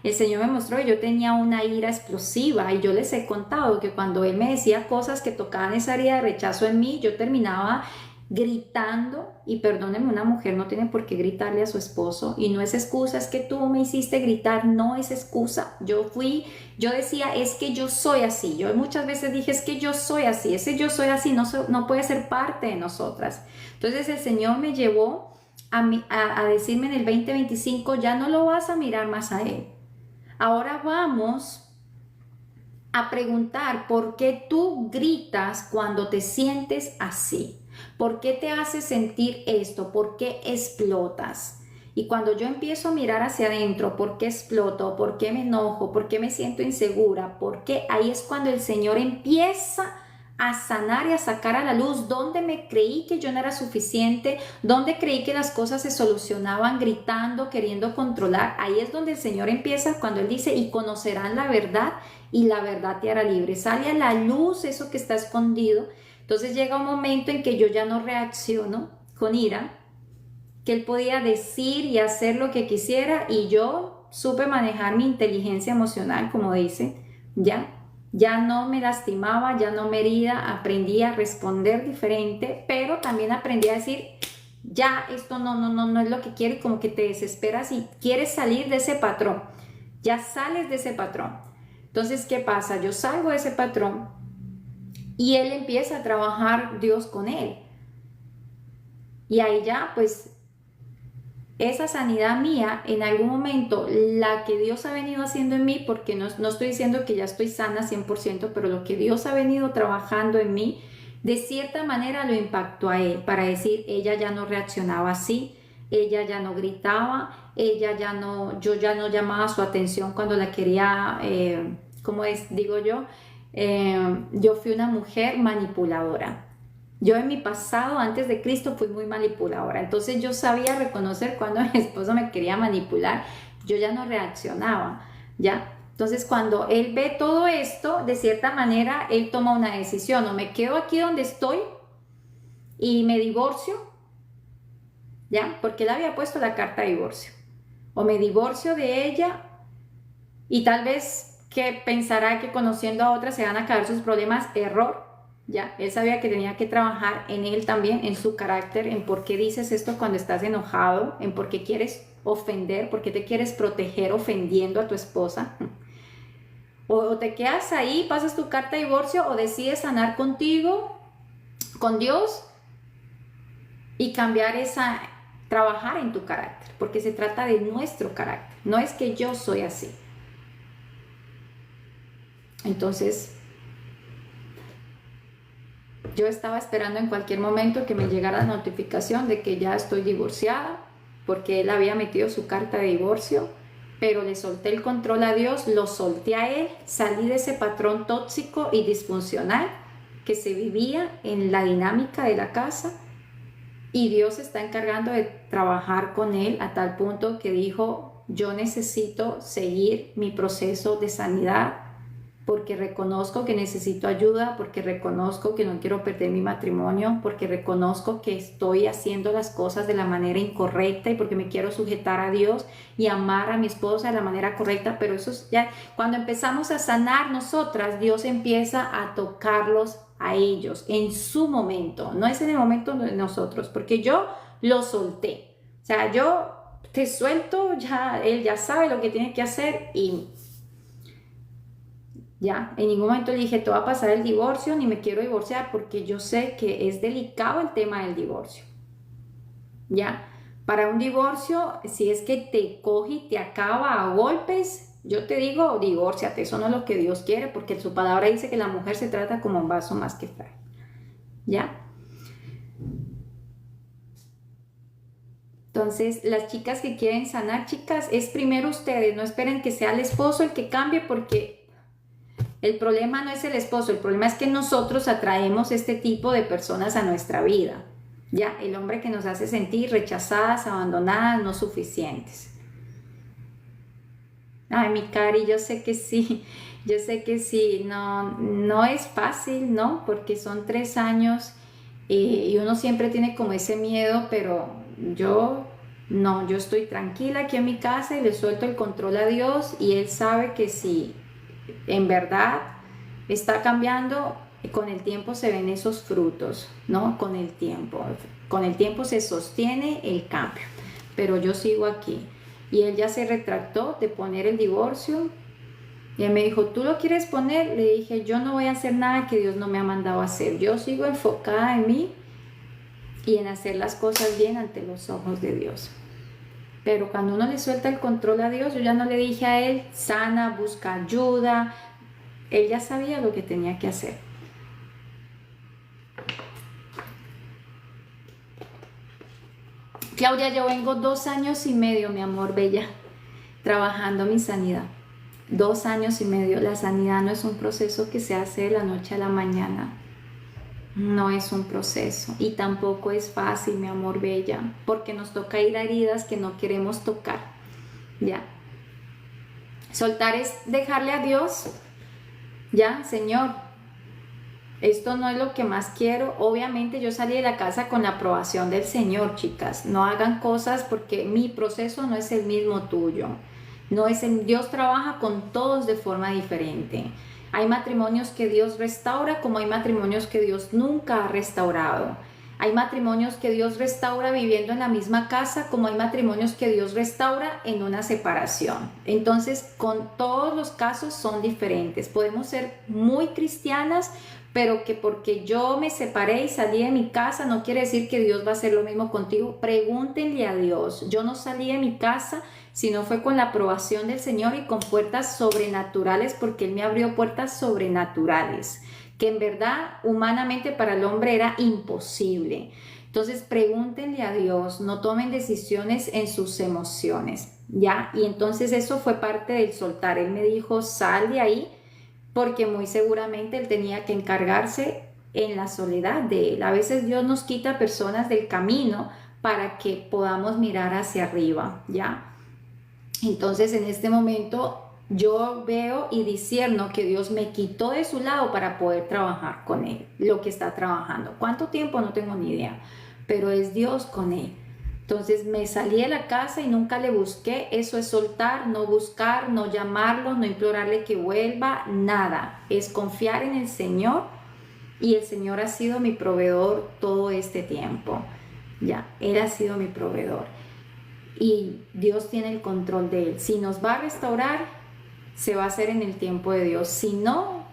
el Señor me mostró que yo tenía una ira explosiva y yo les he contado que cuando él me decía cosas que tocaban esa herida de rechazo en mí, yo terminaba gritando, y perdónenme, una mujer no tiene por qué gritarle a su esposo y no es excusa, es que tú me hiciste gritar, no es excusa. Yo decía, es que yo soy así. Yo muchas veces dije, es que yo soy así, ese yo soy así no puede ser parte de nosotras. Entonces el Señor me llevó a decirme en el 2025, ya no lo vas a mirar más a él. Ahora vamos a preguntar por qué tú gritas cuando te sientes así. ¿Por qué te hace sentir esto? ¿Por qué explotas? Y cuando yo empiezo a mirar hacia adentro, ¿por qué exploto? ¿Por qué me enojo? ¿Por qué me siento insegura? ¿Por qué? Ahí es cuando el Señor empieza a sanar y a sacar a la luz donde me creí que yo no era suficiente, donde creí que las cosas se solucionaban gritando, queriendo controlar. Ahí es donde el Señor empieza cuando Él dice, y conocerán la verdad y la verdad te hará libre. Sale a la luz eso que está escondido. Entonces llega un momento en que yo ya no reacciono con ira, que él podía decir y hacer lo que quisiera y yo supe manejar mi inteligencia emocional, como dice, ya no me lastimaba, ya no me hería, aprendí a responder diferente, pero también aprendí a decir, ya esto no es lo que quiero, y como que te desesperas y quieres salir de ese patrón, ya sales de ese patrón. Entonces, ¿qué pasa? Yo salgo de ese patrón y él empieza a trabajar Dios con él. Y ahí ya, pues, esa sanidad mía, en algún momento, la que Dios ha venido haciendo en mí, porque no estoy diciendo que ya estoy sana 100%, pero lo que Dios ha venido trabajando en mí, de cierta manera lo impactó a él, para decir, ella ya no reaccionaba así, ella ya no gritaba, yo ya no llamaba su atención cuando la quería, digo yo, yo fui una mujer manipuladora. Yo en mi pasado, antes de Cristo, fui muy manipuladora. Entonces yo sabía reconocer cuando mi esposo me quería manipular. Yo ya no reaccionaba, ¿ya? Entonces cuando él ve todo esto, de cierta manera, él toma una decisión. O me quedo aquí donde estoy y me divorcio, ¿ya? Porque él había puesto la carta de divorcio. O me divorcio de ella y tal vez que pensará que conociendo a otra se van a acabar sus problemas. Error. Ya, él sabía que tenía que trabajar en él también, en su carácter, en por qué dices esto cuando estás enojado, en por qué quieres ofender, por qué te quieres proteger ofendiendo a tu esposa. O te quedas ahí, pasas tu carta de divorcio, o decides sanar contigo, con Dios, y trabajar en tu carácter, porque se trata de nuestro carácter, no es que yo soy así. Entonces, yo estaba esperando en cualquier momento que me llegara la notificación de que ya estoy divorciada, porque él había metido su carta de divorcio, pero le solté el control a Dios, lo solté a él, salí de ese patrón tóxico y disfuncional que se vivía en la dinámica de la casa, y Dios se está encargando de trabajar con él a tal punto que dijo, yo necesito seguir mi proceso de sanidad, porque reconozco que necesito ayuda, porque reconozco que no quiero perder mi matrimonio, porque reconozco que estoy haciendo las cosas de la manera incorrecta y porque me quiero sujetar a Dios y amar a mi esposa de la manera correcta. Pero eso es ya, cuando empezamos a sanar nosotras, Dios empieza a tocarlos a ellos en su momento, no es en el momento de nosotros, porque yo lo solté. O sea, yo te suelto, ya él ya sabe lo que tiene que hacer y ya, en ningún momento le dije, te va a pasar el divorcio, ni me quiero divorciar, porque yo sé que es delicado el tema del divorcio. Ya, para un divorcio, si es que te coge y te acaba a golpes, yo te digo, divórciate, eso no es lo que Dios quiere, porque su palabra dice que la mujer se trata como un vaso más que frágil. ¿Ya? Entonces, las chicas que quieren sanar, chicas, es primero ustedes, no esperen que sea el esposo el que cambie, porque el problema no es el esposo, el problema es que nosotros atraemos este tipo de personas a nuestra vida. Ya, el hombre que nos hace sentir rechazadas, abandonadas, no suficientes. Ay, mi Cari, yo sé que sí, no es fácil, ¿no? Porque son 3 años y uno siempre tiene como ese miedo, pero yo estoy tranquila aquí en mi casa y le suelto el control a Dios, y Él sabe que si en verdad está cambiando, con el tiempo se ven esos frutos, ¿no? Con el tiempo se sostiene el cambio, pero yo sigo aquí. Y él ya se retractó de poner el divorcio, y él me dijo, ¿tú lo quieres poner? Le dije, yo no voy a hacer nada que Dios no me ha mandado a hacer, yo sigo enfocada en mí y en hacer las cosas bien ante los ojos de Dios. Pero cuando uno le suelta el control a Dios, yo ya no le dije a él, sana, busca ayuda. Él ya sabía lo que tenía que hacer. Claudia, yo vengo 2 años y medio, mi amor bella, trabajando mi sanidad. 2 años y medio. La sanidad no es un proceso que se hace de la noche a la mañana. No es un proceso, y tampoco es fácil, mi amor bella, porque nos toca ir a heridas que no queremos tocar. Ya. Soltar es dejarle a Dios. Ya, Señor, esto no es lo que más quiero. Obviamente yo salí de la casa con la aprobación del Señor, chicas. No hagan cosas porque mi proceso no es el mismo tuyo. No es Dios trabaja con todos de forma diferente. Hay matrimonios que Dios restaura como hay matrimonios que Dios nunca ha restaurado. Hay matrimonios que Dios restaura viviendo en la misma casa, como hay matrimonios que Dios restaura en una separación. Entonces, con todos los casos son diferentes. Podemos ser muy cristianas, pero que porque yo me separé y salí de mi casa no quiere decir que Dios va a hacer lo mismo contigo. Pregúntenle a Dios. Yo no salí de mi casa, sino fue con la aprobación del Señor y con puertas sobrenaturales, porque Él me abrió puertas sobrenaturales que en verdad humanamente para el hombre era imposible. Entonces pregúntenle a Dios, no tomen decisiones en sus emociones, ¿ya? Y entonces eso fue parte del soltar. Él me dijo, sal de ahí, porque muy seguramente Él tenía que encargarse en la soledad de Él. A veces Dios nos quita personas del camino para que podamos mirar hacia arriba, ¿ya? Entonces en este momento yo veo y discierno que Dios me quitó de su lado para poder trabajar con Él, lo que está trabajando. ¿Cuánto tiempo? No tengo ni idea, pero es Dios con Él. Entonces me salí de la casa y nunca le busqué. Eso es soltar, no buscar, no llamarlo, no implorarle que vuelva, nada. Es confiar en el Señor y el Señor ha sido mi proveedor todo este tiempo. Ya, Él ha sido mi proveedor. Y Dios tiene el control de Él. Si nos va a restaurar, se va a hacer en el tiempo de Dios. Si no,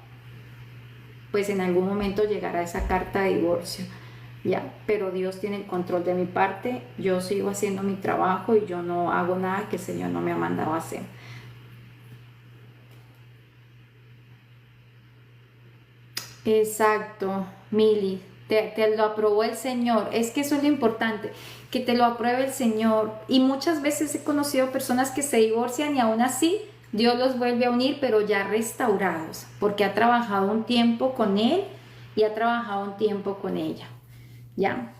pues en algún momento llegará esa carta de divorcio. Ya, pero Dios tiene el control de mi parte. Yo sigo haciendo mi trabajo y yo no hago nada que el Señor no me ha mandado a hacer. Exacto, Mili, te lo aprobó el Señor. Es que eso es lo importante, que te lo apruebe el Señor. Y muchas veces he conocido personas que se divorcian y aún así Dios los vuelve a unir, pero ya restaurados, porque ha trabajado un tiempo con Él y ha trabajado un tiempo con ella. ¿Ya?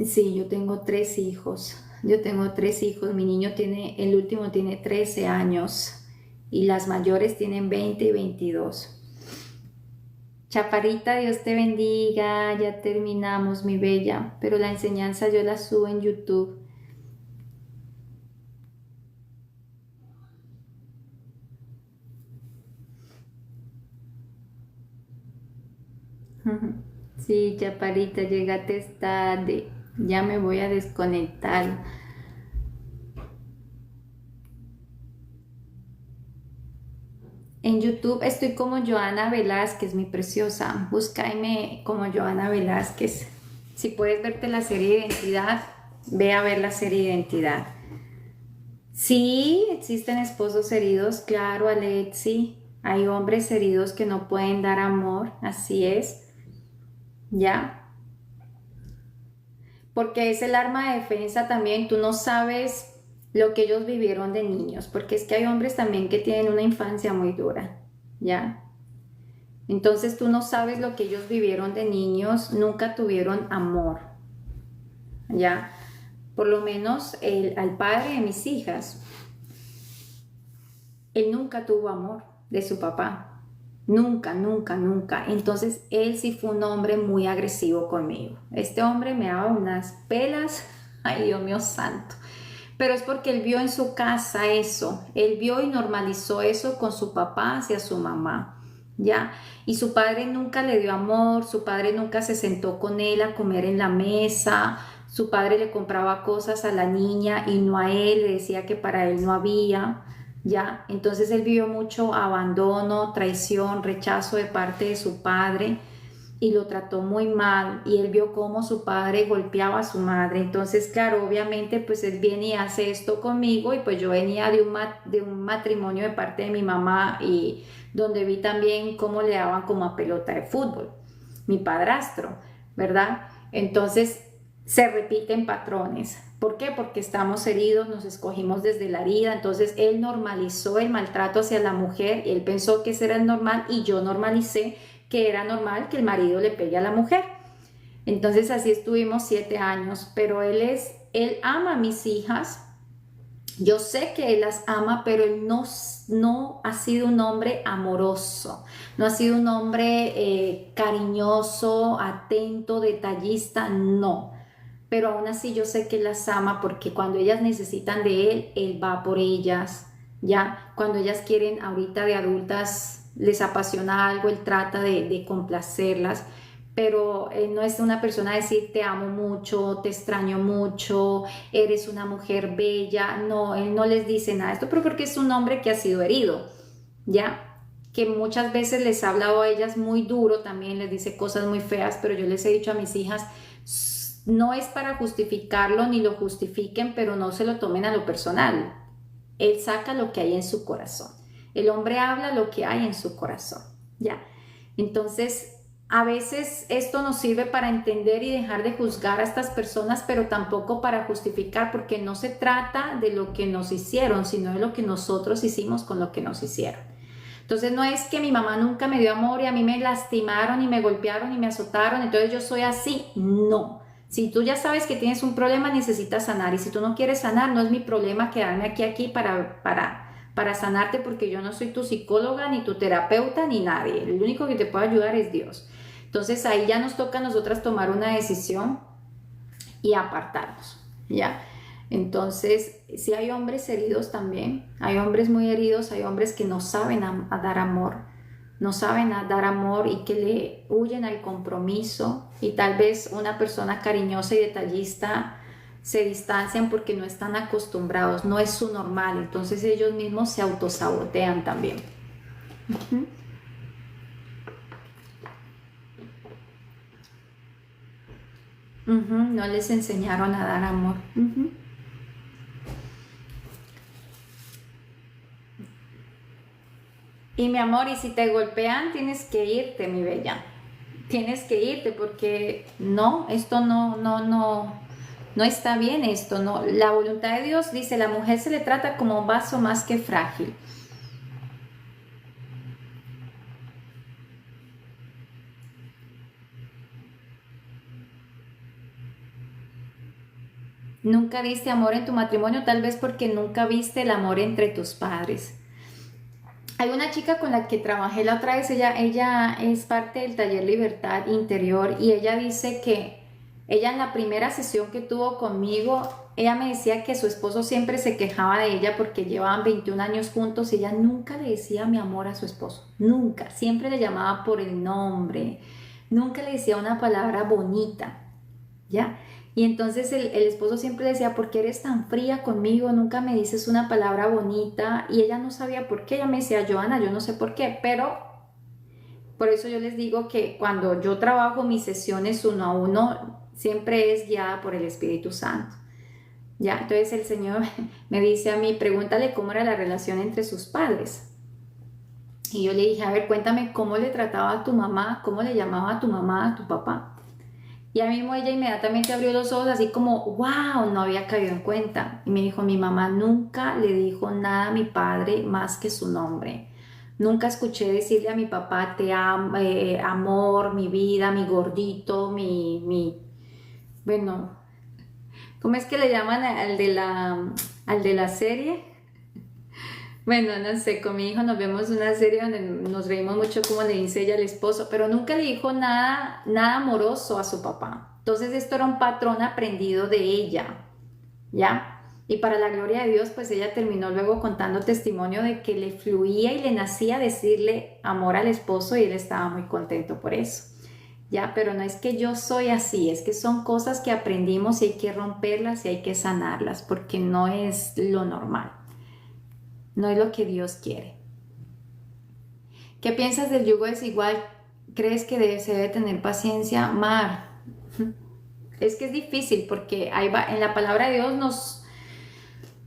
Sí, yo tengo 3 hijos. Yo tengo 3 hijos. Mi niño tiene, el último tiene 13 años y las mayores tienen 20 y 22. Chaparrita, Dios te bendiga. Ya terminamos, mi bella. Pero la enseñanza yo la subo en YouTube. Sí, Chaparrita, llegaste tarde. Ya me voy a desconectar. En YouTube estoy como Joana Velázquez, mi preciosa. Búscame como Joana Velázquez. Si puedes verte la serie de Identidad, ve a ver la serie de Identidad. Sí, existen esposos heridos, claro, Alexi. Hay hombres heridos que no pueden dar amor, así es. ¿Ya? Porque es el arma de defensa también. Tú no sabes lo que ellos vivieron de niños, porque es que hay hombres también que tienen una infancia muy dura, ¿ya? Entonces tú no sabes lo que ellos vivieron de niños, nunca tuvieron amor, ¿ya? Por lo menos al padre de mis hijas, él nunca tuvo amor de su papá, nunca, nunca, nunca. Entonces él sí fue un hombre muy agresivo conmigo. Este hombre me daba unas pelas, ay Dios mío santo. Pero es porque él vio en su casa eso, él vio y normalizó eso con su papá hacia su mamá, ¿ya? Y su padre nunca le dio amor, su padre nunca se sentó con él a comer en la mesa, su padre le compraba cosas a la niña y no a él, le decía que para él no había, ¿ya? Entonces él vivió mucho abandono, traición, rechazo de parte de su padre y lo trató muy mal y él vio cómo su padre golpeaba a su madre. Entonces, claro, obviamente pues él viene y hace esto conmigo y pues yo venía de un matrimonio de parte de mi mamá y donde vi también cómo le daban como a pelota de fútbol, mi padrastro, ¿verdad? Entonces se repiten patrones. ¿Por qué? Porque estamos heridos, nos escogimos desde la herida, entonces él normalizó el maltrato hacia la mujer, él pensó que ese era el normal y yo normalicé que era normal que el marido le pegue a la mujer. Entonces así estuvimos 7 años, pero él ama a mis hijas Yo sé que él las ama, pero él no ha sido un hombre amoroso, no ha sido un hombre cariñoso, atento, detallista, no. Pero aún así yo sé que él las ama porque cuando ellas necesitan de él, él va por ellas, ¿ya? Cuando ellas quieren ahorita de adultas, les apasiona algo, él trata de complacerlas, pero él no es una persona a decir te amo mucho, te extraño mucho, eres una mujer bella, no, él no les dice nada de esto, pero porque es un hombre que ha sido herido, ¿ya? Que muchas veces les ha hablado a ellas muy duro, también les dice cosas muy feas, pero yo les he dicho a mis hijas, no es para justificarlo ni lo justifiquen, pero no se lo tomen a lo personal. Él saca lo que hay en su corazón. El hombre habla lo que hay en su corazón, ¿ya? Entonces, a veces esto nos sirve para entender y dejar de juzgar a estas personas, pero tampoco para justificar, porque no se trata de lo que nos hicieron, sino de lo que nosotros hicimos con lo que nos hicieron. Entonces no es que mi mamá nunca me dio amor y a mí me lastimaron y me golpearon y me azotaron, entonces yo soy así. No. Si tú ya sabes que tienes un problema, necesitas sanar. Y si tú no quieres sanar, no es mi problema quedarme aquí para sanarte, porque yo no soy tu psicóloga, ni tu terapeuta, ni nadie. El único que te puede ayudar es Dios. Entonces ahí ya nos toca a nosotras tomar una decisión y apartarnos, ¿ya? Entonces, sí hay hombres heridos también, hay hombres muy heridos, hay hombres que no saben a dar amor, no saben a dar amor y que le huyen al compromiso, y tal vez una persona cariñosa y detallista se distancian porque no están acostumbrados, no es su normal, entonces ellos mismos se autosabotean también. Uh-huh. Uh-huh. No les enseñaron a dar amor. Uh-huh. Y mi amor, y si te golpean, tienes que irte, mi bella. Tienes que irte porque no, esto no está bien esto, no. La voluntad de Dios dice, la mujer se le trata como un vaso más que frágil. Nunca viste amor en tu matrimonio, tal vez porque nunca viste el amor entre tus padres. Hay una chica con la que trabajé la otra vez, ella es parte del taller Libertad Interior, y ella dice que ella en la primera sesión que tuvo conmigo, ella me decía que su esposo siempre se quejaba de ella porque llevaban 21 años juntos y ella nunca le decía mi amor a su esposo, nunca, siempre le llamaba por el nombre, nunca le decía una palabra bonita, ¿ya? Y entonces el esposo siempre decía, ¿por qué eres tan fría conmigo? Nunca me dices una palabra bonita. Y ella no sabía por qué. Ella me decía, Joana, yo no sé por qué, pero por eso yo les digo que cuando yo trabajo mis sesiones uno a uno, siempre es guiada por el Espíritu Santo. Ya, entonces el Señor me dice a mí, pregúntale cómo era la relación entre sus padres. Y yo le dije, a ver, cuéntame cómo le trataba a tu mamá, cómo le llamaba a tu mamá, a tu papá. Y a mí mismo ella inmediatamente abrió los ojos así como, wow, no había caído en cuenta. Y me dijo, mi mamá nunca le dijo nada a mi padre más que su nombre. Nunca escuché decirle a mi papá, te amo, amor, mi vida, mi gordito, bueno, ¿cómo es que le llaman al de la serie? Bueno, no sé, con mi hijo nos vemos una serie donde nos reímos mucho como le dice ella al esposo, pero nunca le dijo nada amoroso a su papá. Entonces esto era un patrón aprendido de ella, ¿ya? Y para la gloria de Dios, pues ella terminó luego contando testimonio de que le fluía y le nacía decirle amor al esposo, y él estaba muy contento por eso, ¿ya? Pero no es que yo soy así, es que son cosas que aprendimos y hay que romperlas y hay que sanarlas porque no es lo normal. No es lo que Dios quiere. ¿Qué piensas del yugo desigual? ¿Crees que se debe tener paciencia? Mar, es que es difícil porque ahí va, en la palabra de Dios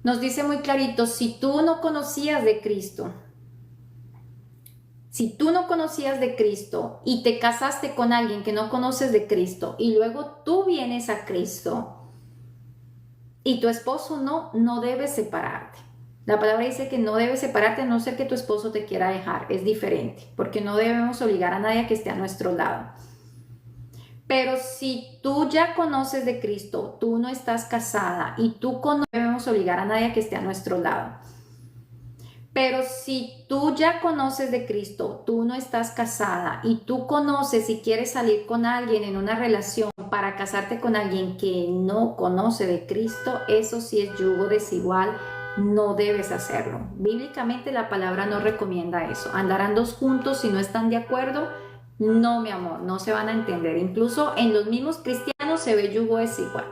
nos dice muy clarito, si tú no conocías de Cristo, si tú no conocías de Cristo y te casaste con alguien que no conoces de Cristo y luego tú vienes a Cristo y tu esposo no debes separarte. La palabra dice que no debes separarte a no ser que tu esposo te quiera dejar. Es diferente, porque no debemos obligar a nadie a que esté a nuestro lado. Pero si tú ya conoces de Cristo, tú no estás casada y tú no debemos obligar a nadie a que esté a nuestro lado. Pero si tú ya conoces de Cristo, tú no estás casada y tú conoces y quieres salir con alguien en una relación para casarte con alguien que no conoce de Cristo, eso sí es yugo desigual, no debes hacerlo. Bíblicamente la palabra no recomienda eso. Andarán dos juntos si no están de acuerdo. No, mi amor, no se van a entender. Incluso en los mismos cristianos se ve yugo desigual.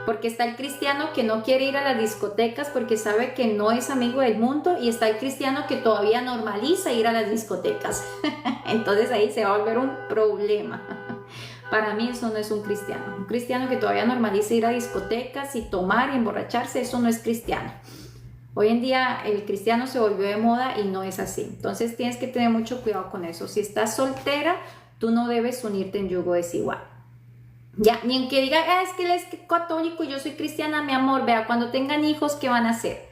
Porque está el cristiano que no quiere ir a las discotecas porque sabe que no es amigo del mundo, y está el cristiano que todavía normaliza ir a las discotecas. Entonces ahí se va a volver un problema. Para mí eso no es un cristiano. Un cristiano que todavía normaliza ir a discotecas y tomar y emborracharse, eso no es cristiano. Hoy en día el cristiano se volvió de moda y no es así. Entonces tienes que tener mucho cuidado con eso. Si estás soltera, tú no debes unirte en yugo desigual. Ya, ni en que diga, es que él es católico y yo soy cristiana, mi amor. Vea, cuando tengan hijos, ¿qué van a hacer?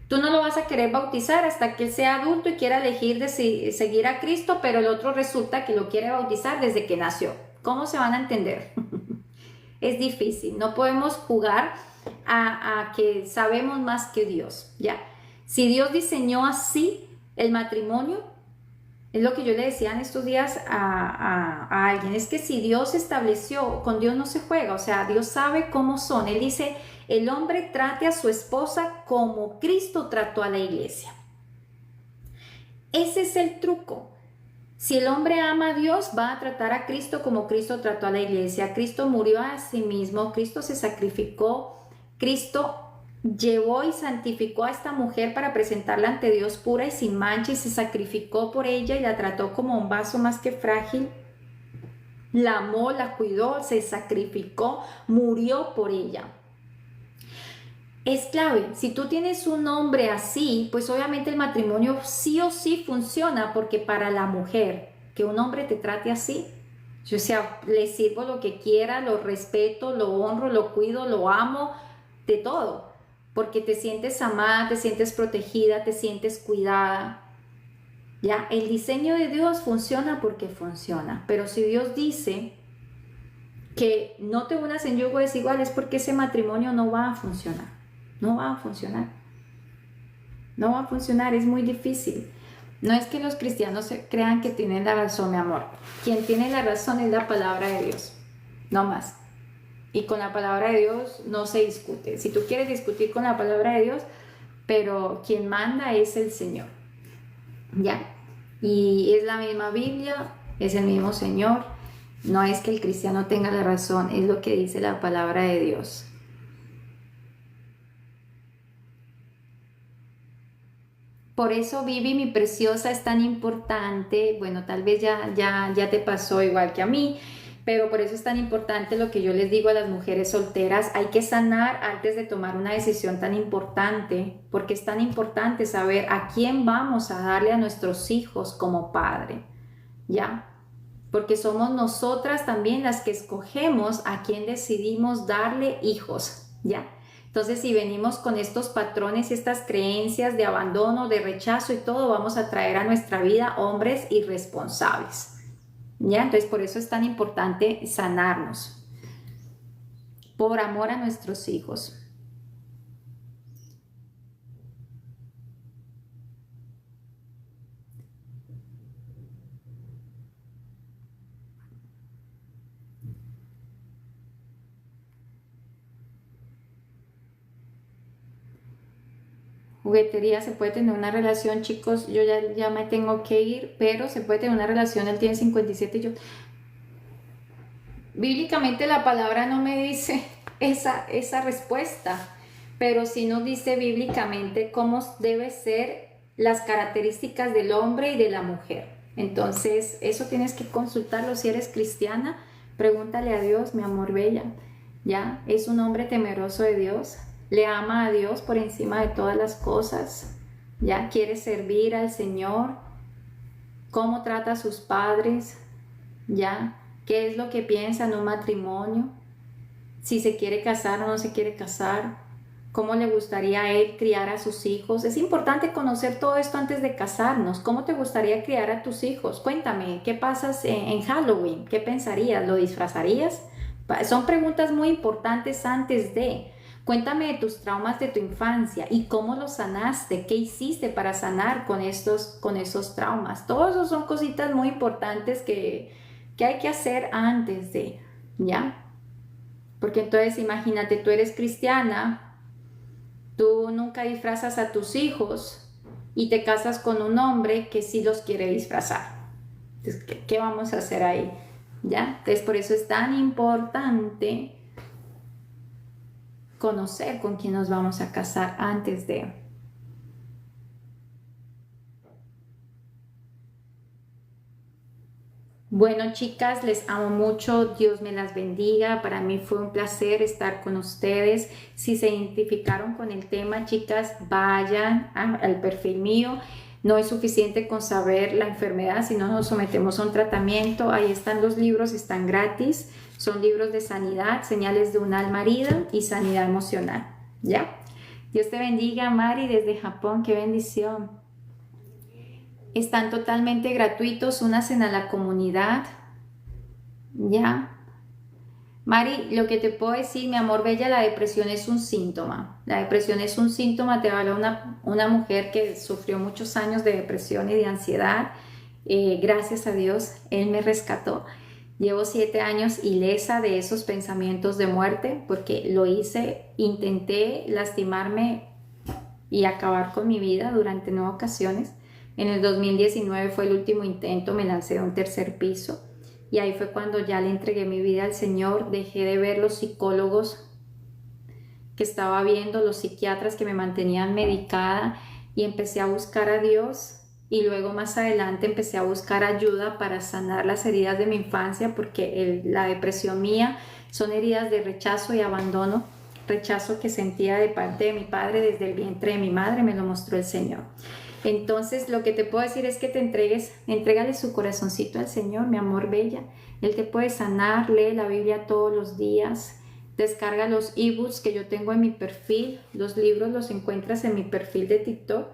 Tú no lo vas a querer bautizar hasta que él sea adulto y quiera elegir de seguir a Cristo, pero el otro resulta que lo quiere bautizar desde que nació. ¿Cómo se van a entender? Es difícil. No podemos jugar a que sabemos más que Dios. Ya, si Dios diseñó así el matrimonio, es lo que yo le decía en estos días a alguien, es que si Dios estableció, con Dios no se juega, o sea, Dios sabe cómo son. Él dice, el hombre trate a su esposa como Cristo trató a la iglesia. Ese es el truco. Si el hombre ama a Dios, va a tratar a Cristo como Cristo trató a la iglesia. Cristo murió a sí mismo, Cristo se sacrificó, Cristo llevó y santificó a esta mujer para presentarla ante Dios pura y sin mancha, y se sacrificó por ella y la trató como un vaso más que frágil. La amó, la cuidó, se sacrificó, murió por ella. Es clave. Si tú tienes un hombre así, pues obviamente el matrimonio sí o sí funciona, porque para la mujer, que un hombre te trate así, yo, o sea, le sirvo lo que quiera, lo respeto, lo honro, lo cuido, lo amo, de todo. Porque te sientes amada, te sientes protegida, te sientes cuidada. Ya, el diseño de Dios funciona porque funciona. Pero si Dios dice que no te unas en yugo desigual, es porque ese matrimonio no va a funcionar. No va a funcionar. No va a funcionar, es muy difícil. No es que los cristianos crean que tienen la razón, mi amor. Quien tiene la razón es la palabra de Dios. No más. Y con la palabra de Dios no se discute. Si tú quieres discutir con la palabra de Dios, pero quien manda es el Señor. ¿Ya? Y es la misma Biblia, es el mismo Señor. No es que el cristiano tenga la razón, es lo que dice la palabra de Dios. Por eso, Vivi, mi preciosa, es tan importante. Bueno, tal vez ya te pasó igual que a mí, pero por eso es tan importante lo que yo les digo a las mujeres solteras. Hay que sanar antes de tomar una decisión tan importante, porque es tan importante saber a quién vamos a darle a nuestros hijos como padre, ¿ya? Porque somos nosotras también las que escogemos a quién decidimos darle hijos, ¿ya? Entonces, si venimos con estos patrones y estas creencias de abandono, de rechazo y todo, vamos a traer a nuestra vida hombres irresponsables, ¿ya? Entonces, por eso es tan importante sanarnos, por amor a nuestros hijos. Juguetería, se puede tener una relación, chicos, yo ya me tengo que ir, pero se puede tener una relación, él tiene 57 y yo... Bíblicamente la palabra no me dice esa respuesta, pero sí nos dice bíblicamente cómo debe ser las características del hombre y de la mujer. Entonces, eso tienes que consultarlo si eres cristiana, pregúntale a Dios, mi amor bella, ¿ya? Es un hombre temeroso de Dios, le ama a Dios por encima de todas las cosas, ¿ya? Quiere servir al Señor, cómo trata a sus padres, ¿ya? ¿Qué es lo que piensa en un matrimonio? Si se quiere casar o no se quiere casar. cómo le gustaría a él criar a sus hijos. Es importante conocer todo esto antes de casarnos. ¿Cómo te gustaría criar a tus hijos? Cuéntame, ¿qué pasas en Halloween? ¿Qué pensarías? ¿Lo disfrazarías? Son preguntas muy importantes antes de. Cuéntame de tus traumas de tu infancia y cómo los sanaste, qué hiciste para sanar con esos traumas. Todos esos son cositas muy importantes que hay que hacer antes de, ¿ya? Porque entonces imagínate, tú eres cristiana, tú nunca disfrazas a tus hijos y te casas con un hombre que sí los quiere disfrazar. Entonces, ¿qué vamos a hacer ahí? ¿Ya? Entonces, por eso es tan importante conocer con quién nos vamos a casar antes de. Bueno, chicas, les amo mucho, Dios me las bendiga. Para mí fue un placer estar con ustedes. Si se identificaron con el tema, chicas, vayan al perfil mío. No es suficiente con saber la enfermedad, si no nos sometemos a un tratamiento. Ahí están los libros, están gratis. Son libros de sanidad, señales de un alma herida y sanidad emocional. ¿Ya? Dios te bendiga, Mari, desde Japón. ¡Qué bendición! Están totalmente gratuitos, únanse a la comunidad, ¿ya? Mari, lo que te puedo decir, mi amor bella, la depresión es un síntoma. La depresión es un síntoma, te habla una mujer que sufrió muchos años de depresión y de ansiedad. Gracias a Dios, Él me rescató. Llevo 7 años ilesa de esos pensamientos de muerte porque lo hice, intenté lastimarme y acabar con mi vida durante 9 ocasiones. En el 2019 fue el último intento, me lancé de un 3er piso y ahí fue cuando ya le entregué mi vida al Señor. Dejé de ver los psicólogos que estaba viendo, los psiquiatras que me mantenían medicada y empecé a buscar a Dios. Y luego más adelante empecé a buscar ayuda para sanar las heridas de mi infancia, porque la depresión mía son heridas de rechazo y abandono, rechazo que sentía de parte de mi padre desde el vientre de mi madre, me lo mostró el Señor. Entonces lo que te puedo decir es que te entrégale su corazoncito al Señor, mi amor bella. Él te puede sanar, lee la Biblia todos los días, descarga los ebooks que yo tengo en mi perfil, los libros los encuentras en mi perfil de TikTok.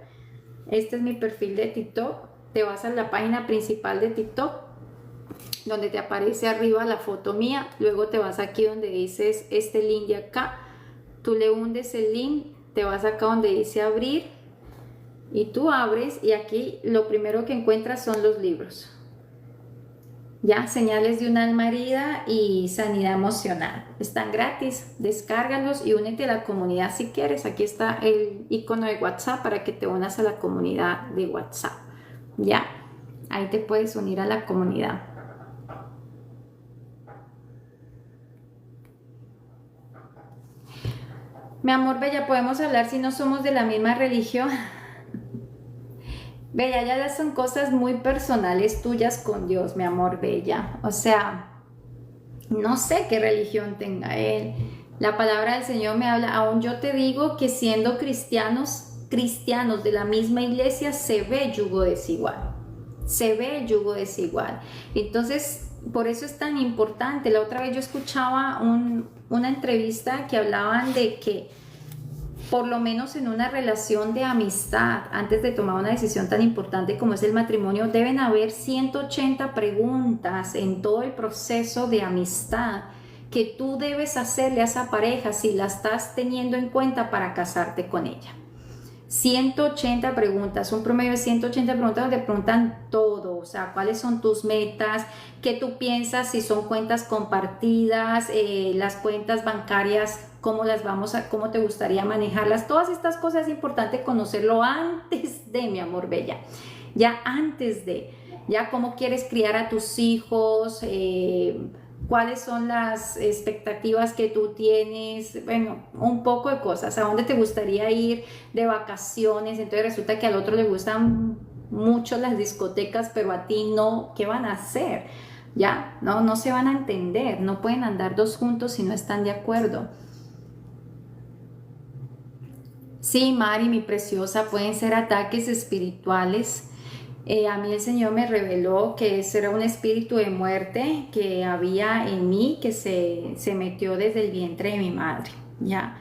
Este es mi perfil de TikTok. Te vas a la página principal de TikTok, donde te aparece arriba la foto mía. Luego te vas aquí donde dices este link de acá. Tú le hundes el link, te vas acá donde dice abrir y tú abres y aquí lo primero que encuentras son los libros. Ya, señales de un alma herida y sanidad emocional. Están gratis, descárgalos y únete a la comunidad si quieres. Aquí está el icono de WhatsApp para que te unas a la comunidad de WhatsApp. Ya, ahí te puedes unir a la comunidad. Mi amor bella, ¿podemos hablar si no somos de la misma religión? Bella, ya son cosas muy personales tuyas con Dios, mi amor bella. O sea, no sé qué religión tenga Él. La palabra del Señor me habla, aún yo te digo que siendo cristianos de la misma iglesia, se ve yugo desigual. Se ve el yugo desigual. Entonces, por eso es tan importante. La otra vez yo escuchaba una entrevista que hablaban de que por lo menos en una relación de amistad, antes de tomar una decisión tan importante como es el matrimonio, deben haber 180 preguntas en todo el proceso de amistad que tú debes hacerle a esa pareja si la estás teniendo en cuenta para casarte con ella. 180 preguntas, un promedio de 180 preguntas donde preguntan todo, o sea, cuáles son tus metas, qué tú piensas, si son cuentas compartidas, las cuentas bancarias, cómo te gustaría manejarlas. Todas estas cosas es importante conocerlo antes de, mi amor bella, ya antes de, ya cómo quieres criar a tus hijos, cuáles son las expectativas que tú tienes, bueno, un poco de cosas, a dónde te gustaría ir de vacaciones. Entonces resulta que al otro le gustan mucho las discotecas, pero a ti no. ¿Qué van a hacer? Ya, no se van a entender, no pueden andar dos juntos si no están de acuerdo. Sí, Mari, mi preciosa, pueden ser ataques espirituales. A mí el Señor me reveló que ese era un espíritu de muerte que había en mí, que se metió desde el vientre de mi madre, ¿ya?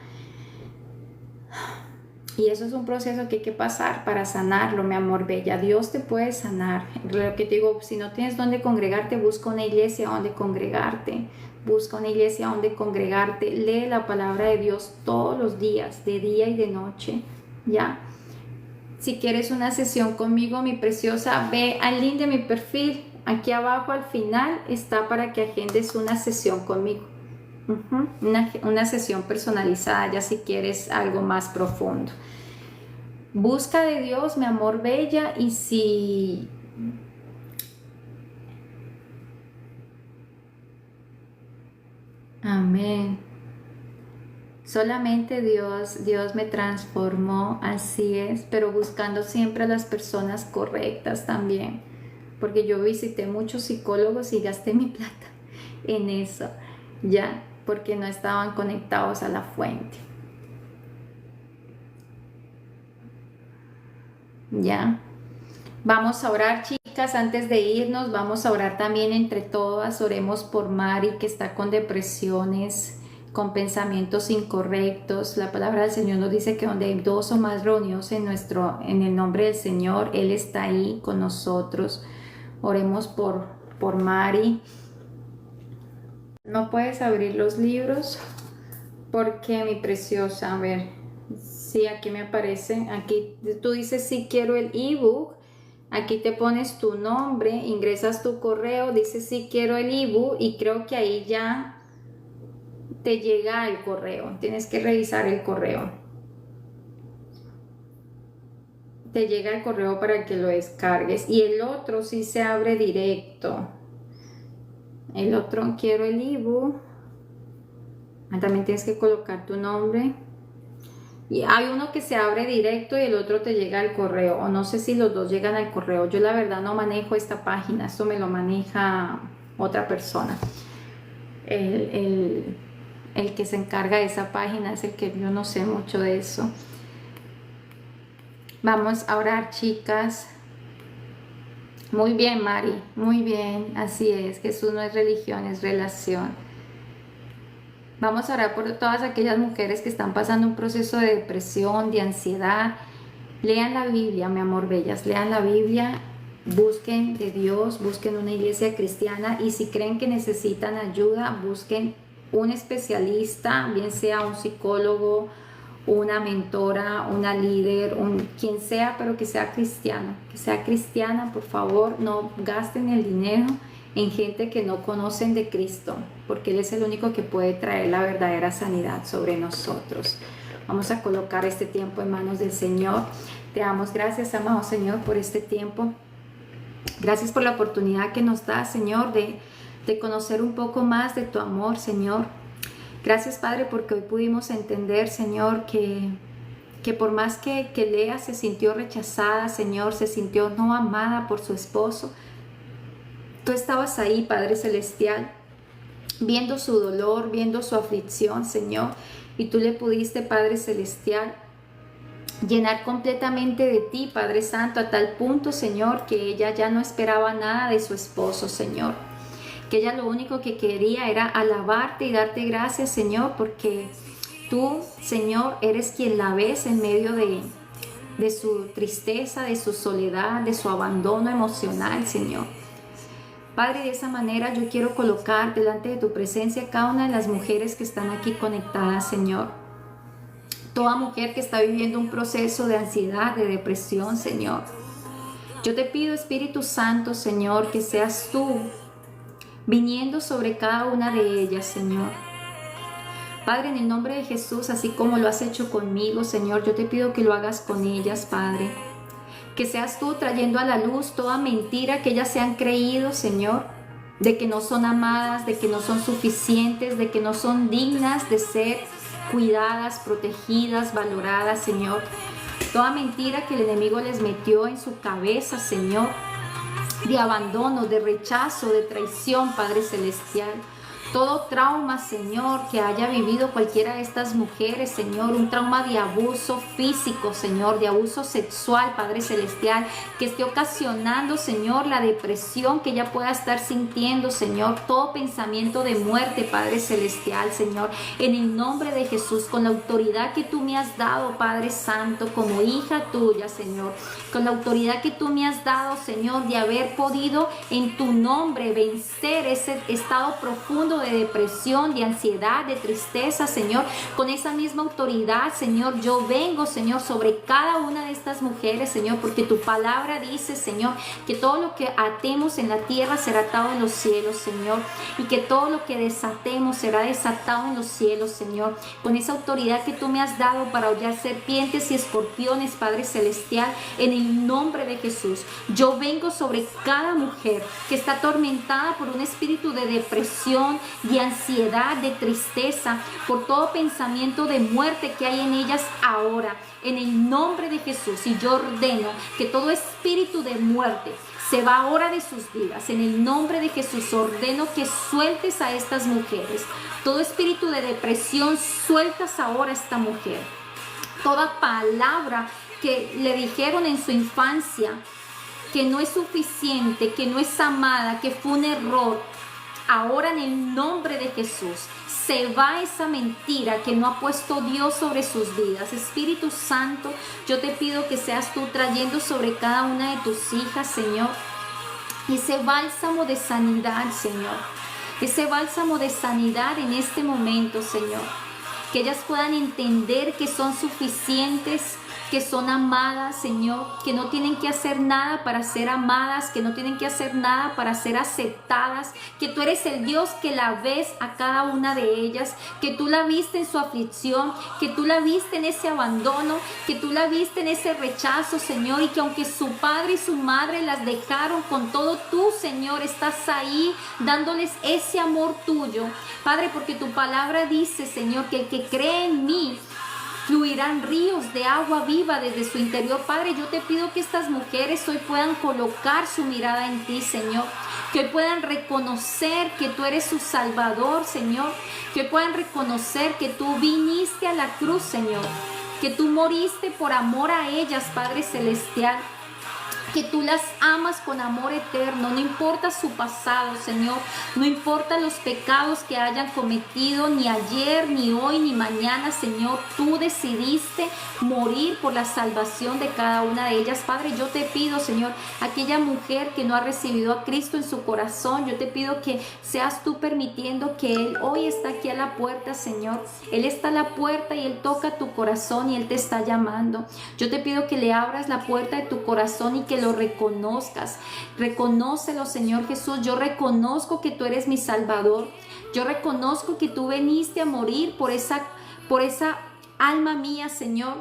Y eso es un proceso que hay que pasar para sanarlo, mi amor bella. Dios te puede sanar. Lo que te digo, si no tienes dónde congregarte, busca una iglesia donde congregarte. Busca una iglesia donde congregarte. Lee la palabra de Dios todos los días, de día y de noche, ¿ya? Si quieres una sesión conmigo, mi preciosa, ve al link de mi perfil. Aquí abajo al final está para que agendes una sesión conmigo. Una sesión personalizada, ya si quieres algo más profundo. Busca de Dios, mi amor bella, y si amén. Solamente Dios me transformó, así es, pero buscando siempre a las personas correctas también, porque yo visité muchos psicólogos y gasté mi plata en eso, ya, porque no estaban conectados a la fuente. Ya. Vamos a orar, chicas, antes de irnos, vamos a orar también entre todas. Oremos por Mari, que está con depresiones, con pensamientos incorrectos. La palabra del Señor nos dice que donde hay dos o más reunidos en el nombre del Señor, Él está ahí con nosotros. Oremos por Mari. No puedes abrir los libros porque, mi preciosa, a ver, sí, aquí me aparece, aquí tú dices sí quiero el ebook, aquí te pones tu nombre, ingresas tu correo, dices sí quiero el ebook y creo que ahí ya te llega el correo, tienes que revisar el correo. Te llega el correo para que lo descargues y el otro sí se abre directo. El otro quiero el ebook. También tienes que colocar tu nombre. Y hay uno que se abre directo y el otro te llega al correo. O no sé si los dos llegan al correo. Yo la verdad no manejo esta página. Esto me lo maneja otra persona. El que se encarga de esa página es el que yo no sé mucho de eso. Vamos a orar, chicas. Muy bien, Mari. Muy bien. Así es. Jesús no es religión, es relación. Vamos a orar por todas aquellas mujeres que están pasando un proceso de depresión, de ansiedad. Lean la Biblia, mi amor bellas, lean la Biblia, busquen de Dios, busquen una iglesia cristiana y si creen que necesitan ayuda, busquen un especialista, bien sea un psicólogo, una mentora, una líder, quien sea, pero que sea cristiano, que sea cristiana, por favor, no gasten el dinero en gente que no conocen de Cristo, porque Él es el único que puede traer la verdadera sanidad sobre nosotros. Vamos a colocar este tiempo en manos del Señor. Te damos gracias, amado Señor, por este tiempo. Gracias por la oportunidad que nos da, Señor, de conocer un poco más de tu amor, Señor. Gracias, Padre, porque hoy pudimos entender, Señor, que por más que Lea se sintió rechazada, Señor, se sintió no amada por su esposo, tú estabas ahí, Padre Celestial, viendo su dolor, viendo su aflicción, Señor, y tú le pudiste, Padre Celestial, llenar completamente de ti, Padre Santo, a tal punto, Señor, que ella ya no esperaba nada de su esposo, Señor, que ella lo único que quería era alabarte y darte gracias, Señor, porque tú, Señor, eres quien la ves en medio de su tristeza, de su soledad, de su abandono emocional, Señor. Padre, de esa manera yo quiero colocar delante de tu presencia cada una de las mujeres que están aquí conectadas, Señor. Toda mujer que está viviendo un proceso de ansiedad, de depresión, Señor. Yo te pido, Espíritu Santo, Señor, que seas tú viniendo sobre cada una de ellas, Señor. Padre, en el nombre de Jesús, así como lo has hecho conmigo, Señor, yo te pido que lo hagas con ellas, Padre. Que seas tú trayendo a la luz toda mentira que ellas se han creído, Señor, de que no son amadas, de que no son suficientes, de que no son dignas de ser cuidadas, protegidas, valoradas, Señor. Toda mentira que el enemigo les metió en su cabeza, Señor, de abandono, de rechazo, de traición, Padre Celestial. todo trauma, Señor, que haya vivido cualquiera de estas mujeres, Señor, un trauma de abuso físico, Señor, de abuso sexual, Padre Celestial, que esté ocasionando, Señor, la depresión que ella pueda estar sintiendo, Señor, todo pensamiento de muerte, Padre Celestial, Señor, en el nombre de Jesús, con la autoridad que tú me has dado, Padre Santo, como hija tuya, Señor, con la autoridad que tú me has dado, Señor, de haber podido en tu nombre vencer ese estado profundo de depresión, de ansiedad, de tristeza, Señor. Con esa misma autoridad, Señor, yo vengo, Señor, sobre cada una de estas mujeres, Señor, porque tu palabra dice, Señor, que todo lo que atemos en la tierra será atado en los cielos, Señor, y que todo lo que desatemos será desatado en los cielos, Señor. Con esa autoridad que tú me has dado para hollar serpientes y escorpiones, Padre Celestial, en el nombre de Jesús, yo vengo sobre cada mujer que está atormentada por un espíritu de depresión, de ansiedad, de tristeza, por todo pensamiento de muerte que hay en ellas ahora, en el nombre de Jesús. Y yo ordeno que todo espíritu de muerte se va ahora de sus vidas. En el nombre de Jesús ordeno que sueltes a estas mujeres. Todo espíritu de depresión, sueltas ahora a esta mujer. Toda palabra que le dijeron en su infancia, que no es suficiente, que no es amada, que fue un error, ahora en el nombre de Jesús se va esa mentira que no ha puesto Dios sobre sus vidas. Espíritu Santo, yo te pido que seas tú trayendo sobre cada una de tus hijas, Señor, ese bálsamo de sanidad, Señor, ese bálsamo de sanidad en este momento, Señor, que ellas puedan entender que son suficientes, que son amadas, Señor, que no tienen que hacer nada para ser amadas, que no tienen que hacer nada para ser aceptadas, que tú eres el Dios que la ves a cada una de ellas, que tú la viste en su aflicción, que tú la viste en ese abandono, que tú la viste en ese rechazo, Señor, y que aunque su padre y su madre las dejaron, con todo tú, Señor, estás ahí dándoles ese amor tuyo, Padre, porque tu palabra dice, Señor, que el que cree en mí, fluirán ríos de agua viva desde su interior. Padre, yo te pido que estas mujeres hoy puedan colocar su mirada en ti, Señor. Que hoy puedan reconocer que tú eres su Salvador, Señor. Que hoy puedan reconocer que tú viniste a la cruz, Señor. Que tú moriste por amor a ellas, Padre Celestial. Que tú las amas con amor eterno, no importa su pasado, Señor, no importa los pecados que hayan cometido, ni ayer, ni hoy, ni mañana, Señor, tú decidiste morir por la salvación de cada una de ellas. Padre, yo te pido, Señor, aquella mujer que no ha recibido a Cristo en su corazón, yo te pido que seas tú permitiendo que Él hoy está aquí a la puerta, Señor. Él está a la puerta y Él toca tu corazón y Él te está llamando. Yo te pido que le abras la puerta de tu corazón y que lo reconozcas. Reconócelo, Señor Jesús. Yo reconozco que tú eres mi Salvador. Yo reconozco que tú viniste a morir por esa alma mía, Señor,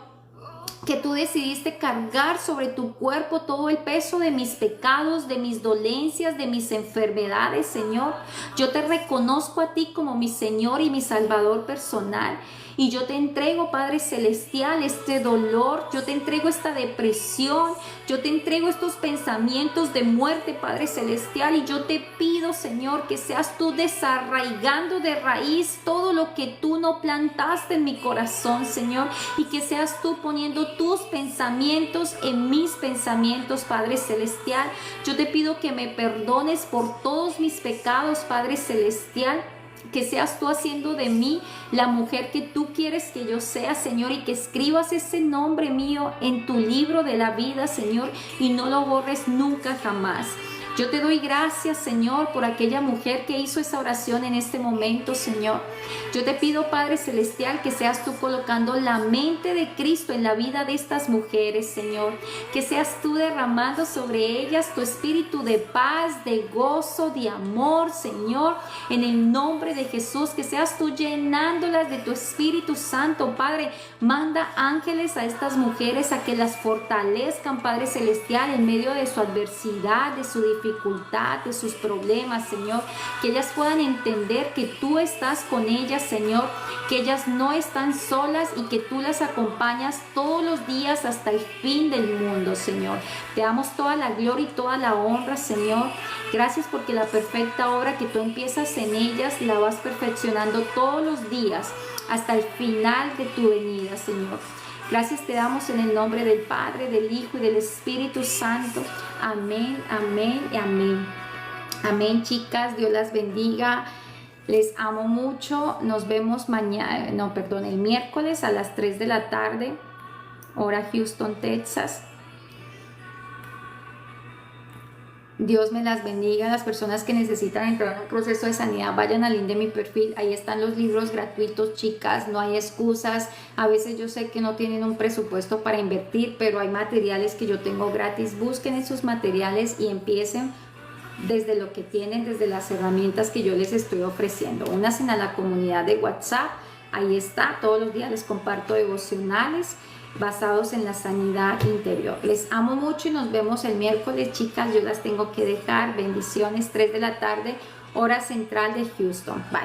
que tú decidiste cargar sobre tu cuerpo todo el peso de mis pecados, de mis dolencias, de mis enfermedades, Señor. Yo te reconozco a ti como mi Señor y mi Salvador personal. Y yo te entrego, Padre Celestial, este dolor, yo te entrego esta depresión, yo te entrego estos pensamientos de muerte, Padre Celestial, y yo te pido, Señor, que seas tú desarraigando de raíz todo lo que tú no plantaste en mi corazón, Señor, y que seas tú poniendo tus pensamientos en mis pensamientos, Padre Celestial. Yo te pido que me perdones por todos mis pecados, Padre Celestial. Que seas tú haciendo de mí la mujer que tú quieres que yo sea, Señor, y que escribas ese nombre mío en tu libro de la vida, Señor, y no lo borres nunca jamás. Yo te doy gracias, Señor, por aquella mujer que hizo esa oración en este momento, Señor. Yo te pido, Padre Celestial, que seas tú colocando la mente de Cristo en la vida de estas mujeres, Señor. Que seas tú derramando sobre ellas tu espíritu de paz, de gozo, de amor, Señor. En el nombre de Jesús, que seas tú llenándolas de tu Espíritu Santo, Padre. Manda ángeles a estas mujeres a que las fortalezcan, Padre Celestial, en medio de su adversidad, de su dificultad, dificultad, de sus problemas, Señor, que ellas puedan entender que tú estás con ellas, Señor, que ellas no están solas y que tú las acompañas todos los días hasta el fin del mundo, Señor. Te damos toda la gloria y toda la honra, Señor. Gracias porque la perfecta obra que tú empiezas en ellas la vas perfeccionando todos los días hasta el final de tu venida, Señor. Gracias te damos en el nombre del Padre, del Hijo y del Espíritu Santo. Amén, amén y amén. Amén, chicas. Dios las bendiga. Les amo mucho. Nos vemos mañana, el miércoles a las 3 de la tarde, hora Houston, Texas. Dios me las bendiga. Las personas que necesitan entrar en un proceso de sanidad, vayan al link de mi perfil. Ahí están los libros gratuitos, chicas. No hay excusas. A veces yo sé que no tienen un presupuesto para invertir, pero hay materiales que yo tengo gratis. Busquen esos materiales y empiecen desde lo que tienen, desde las herramientas que yo les estoy ofreciendo. Únanse a la comunidad de WhatsApp. Ahí está. Todos los días les comparto devocionales basados en la sanidad interior. Les amo mucho y nos vemos el miércoles, chicas. Yo las tengo que dejar. Bendiciones, 3 de la tarde, hora central de Houston. Bye.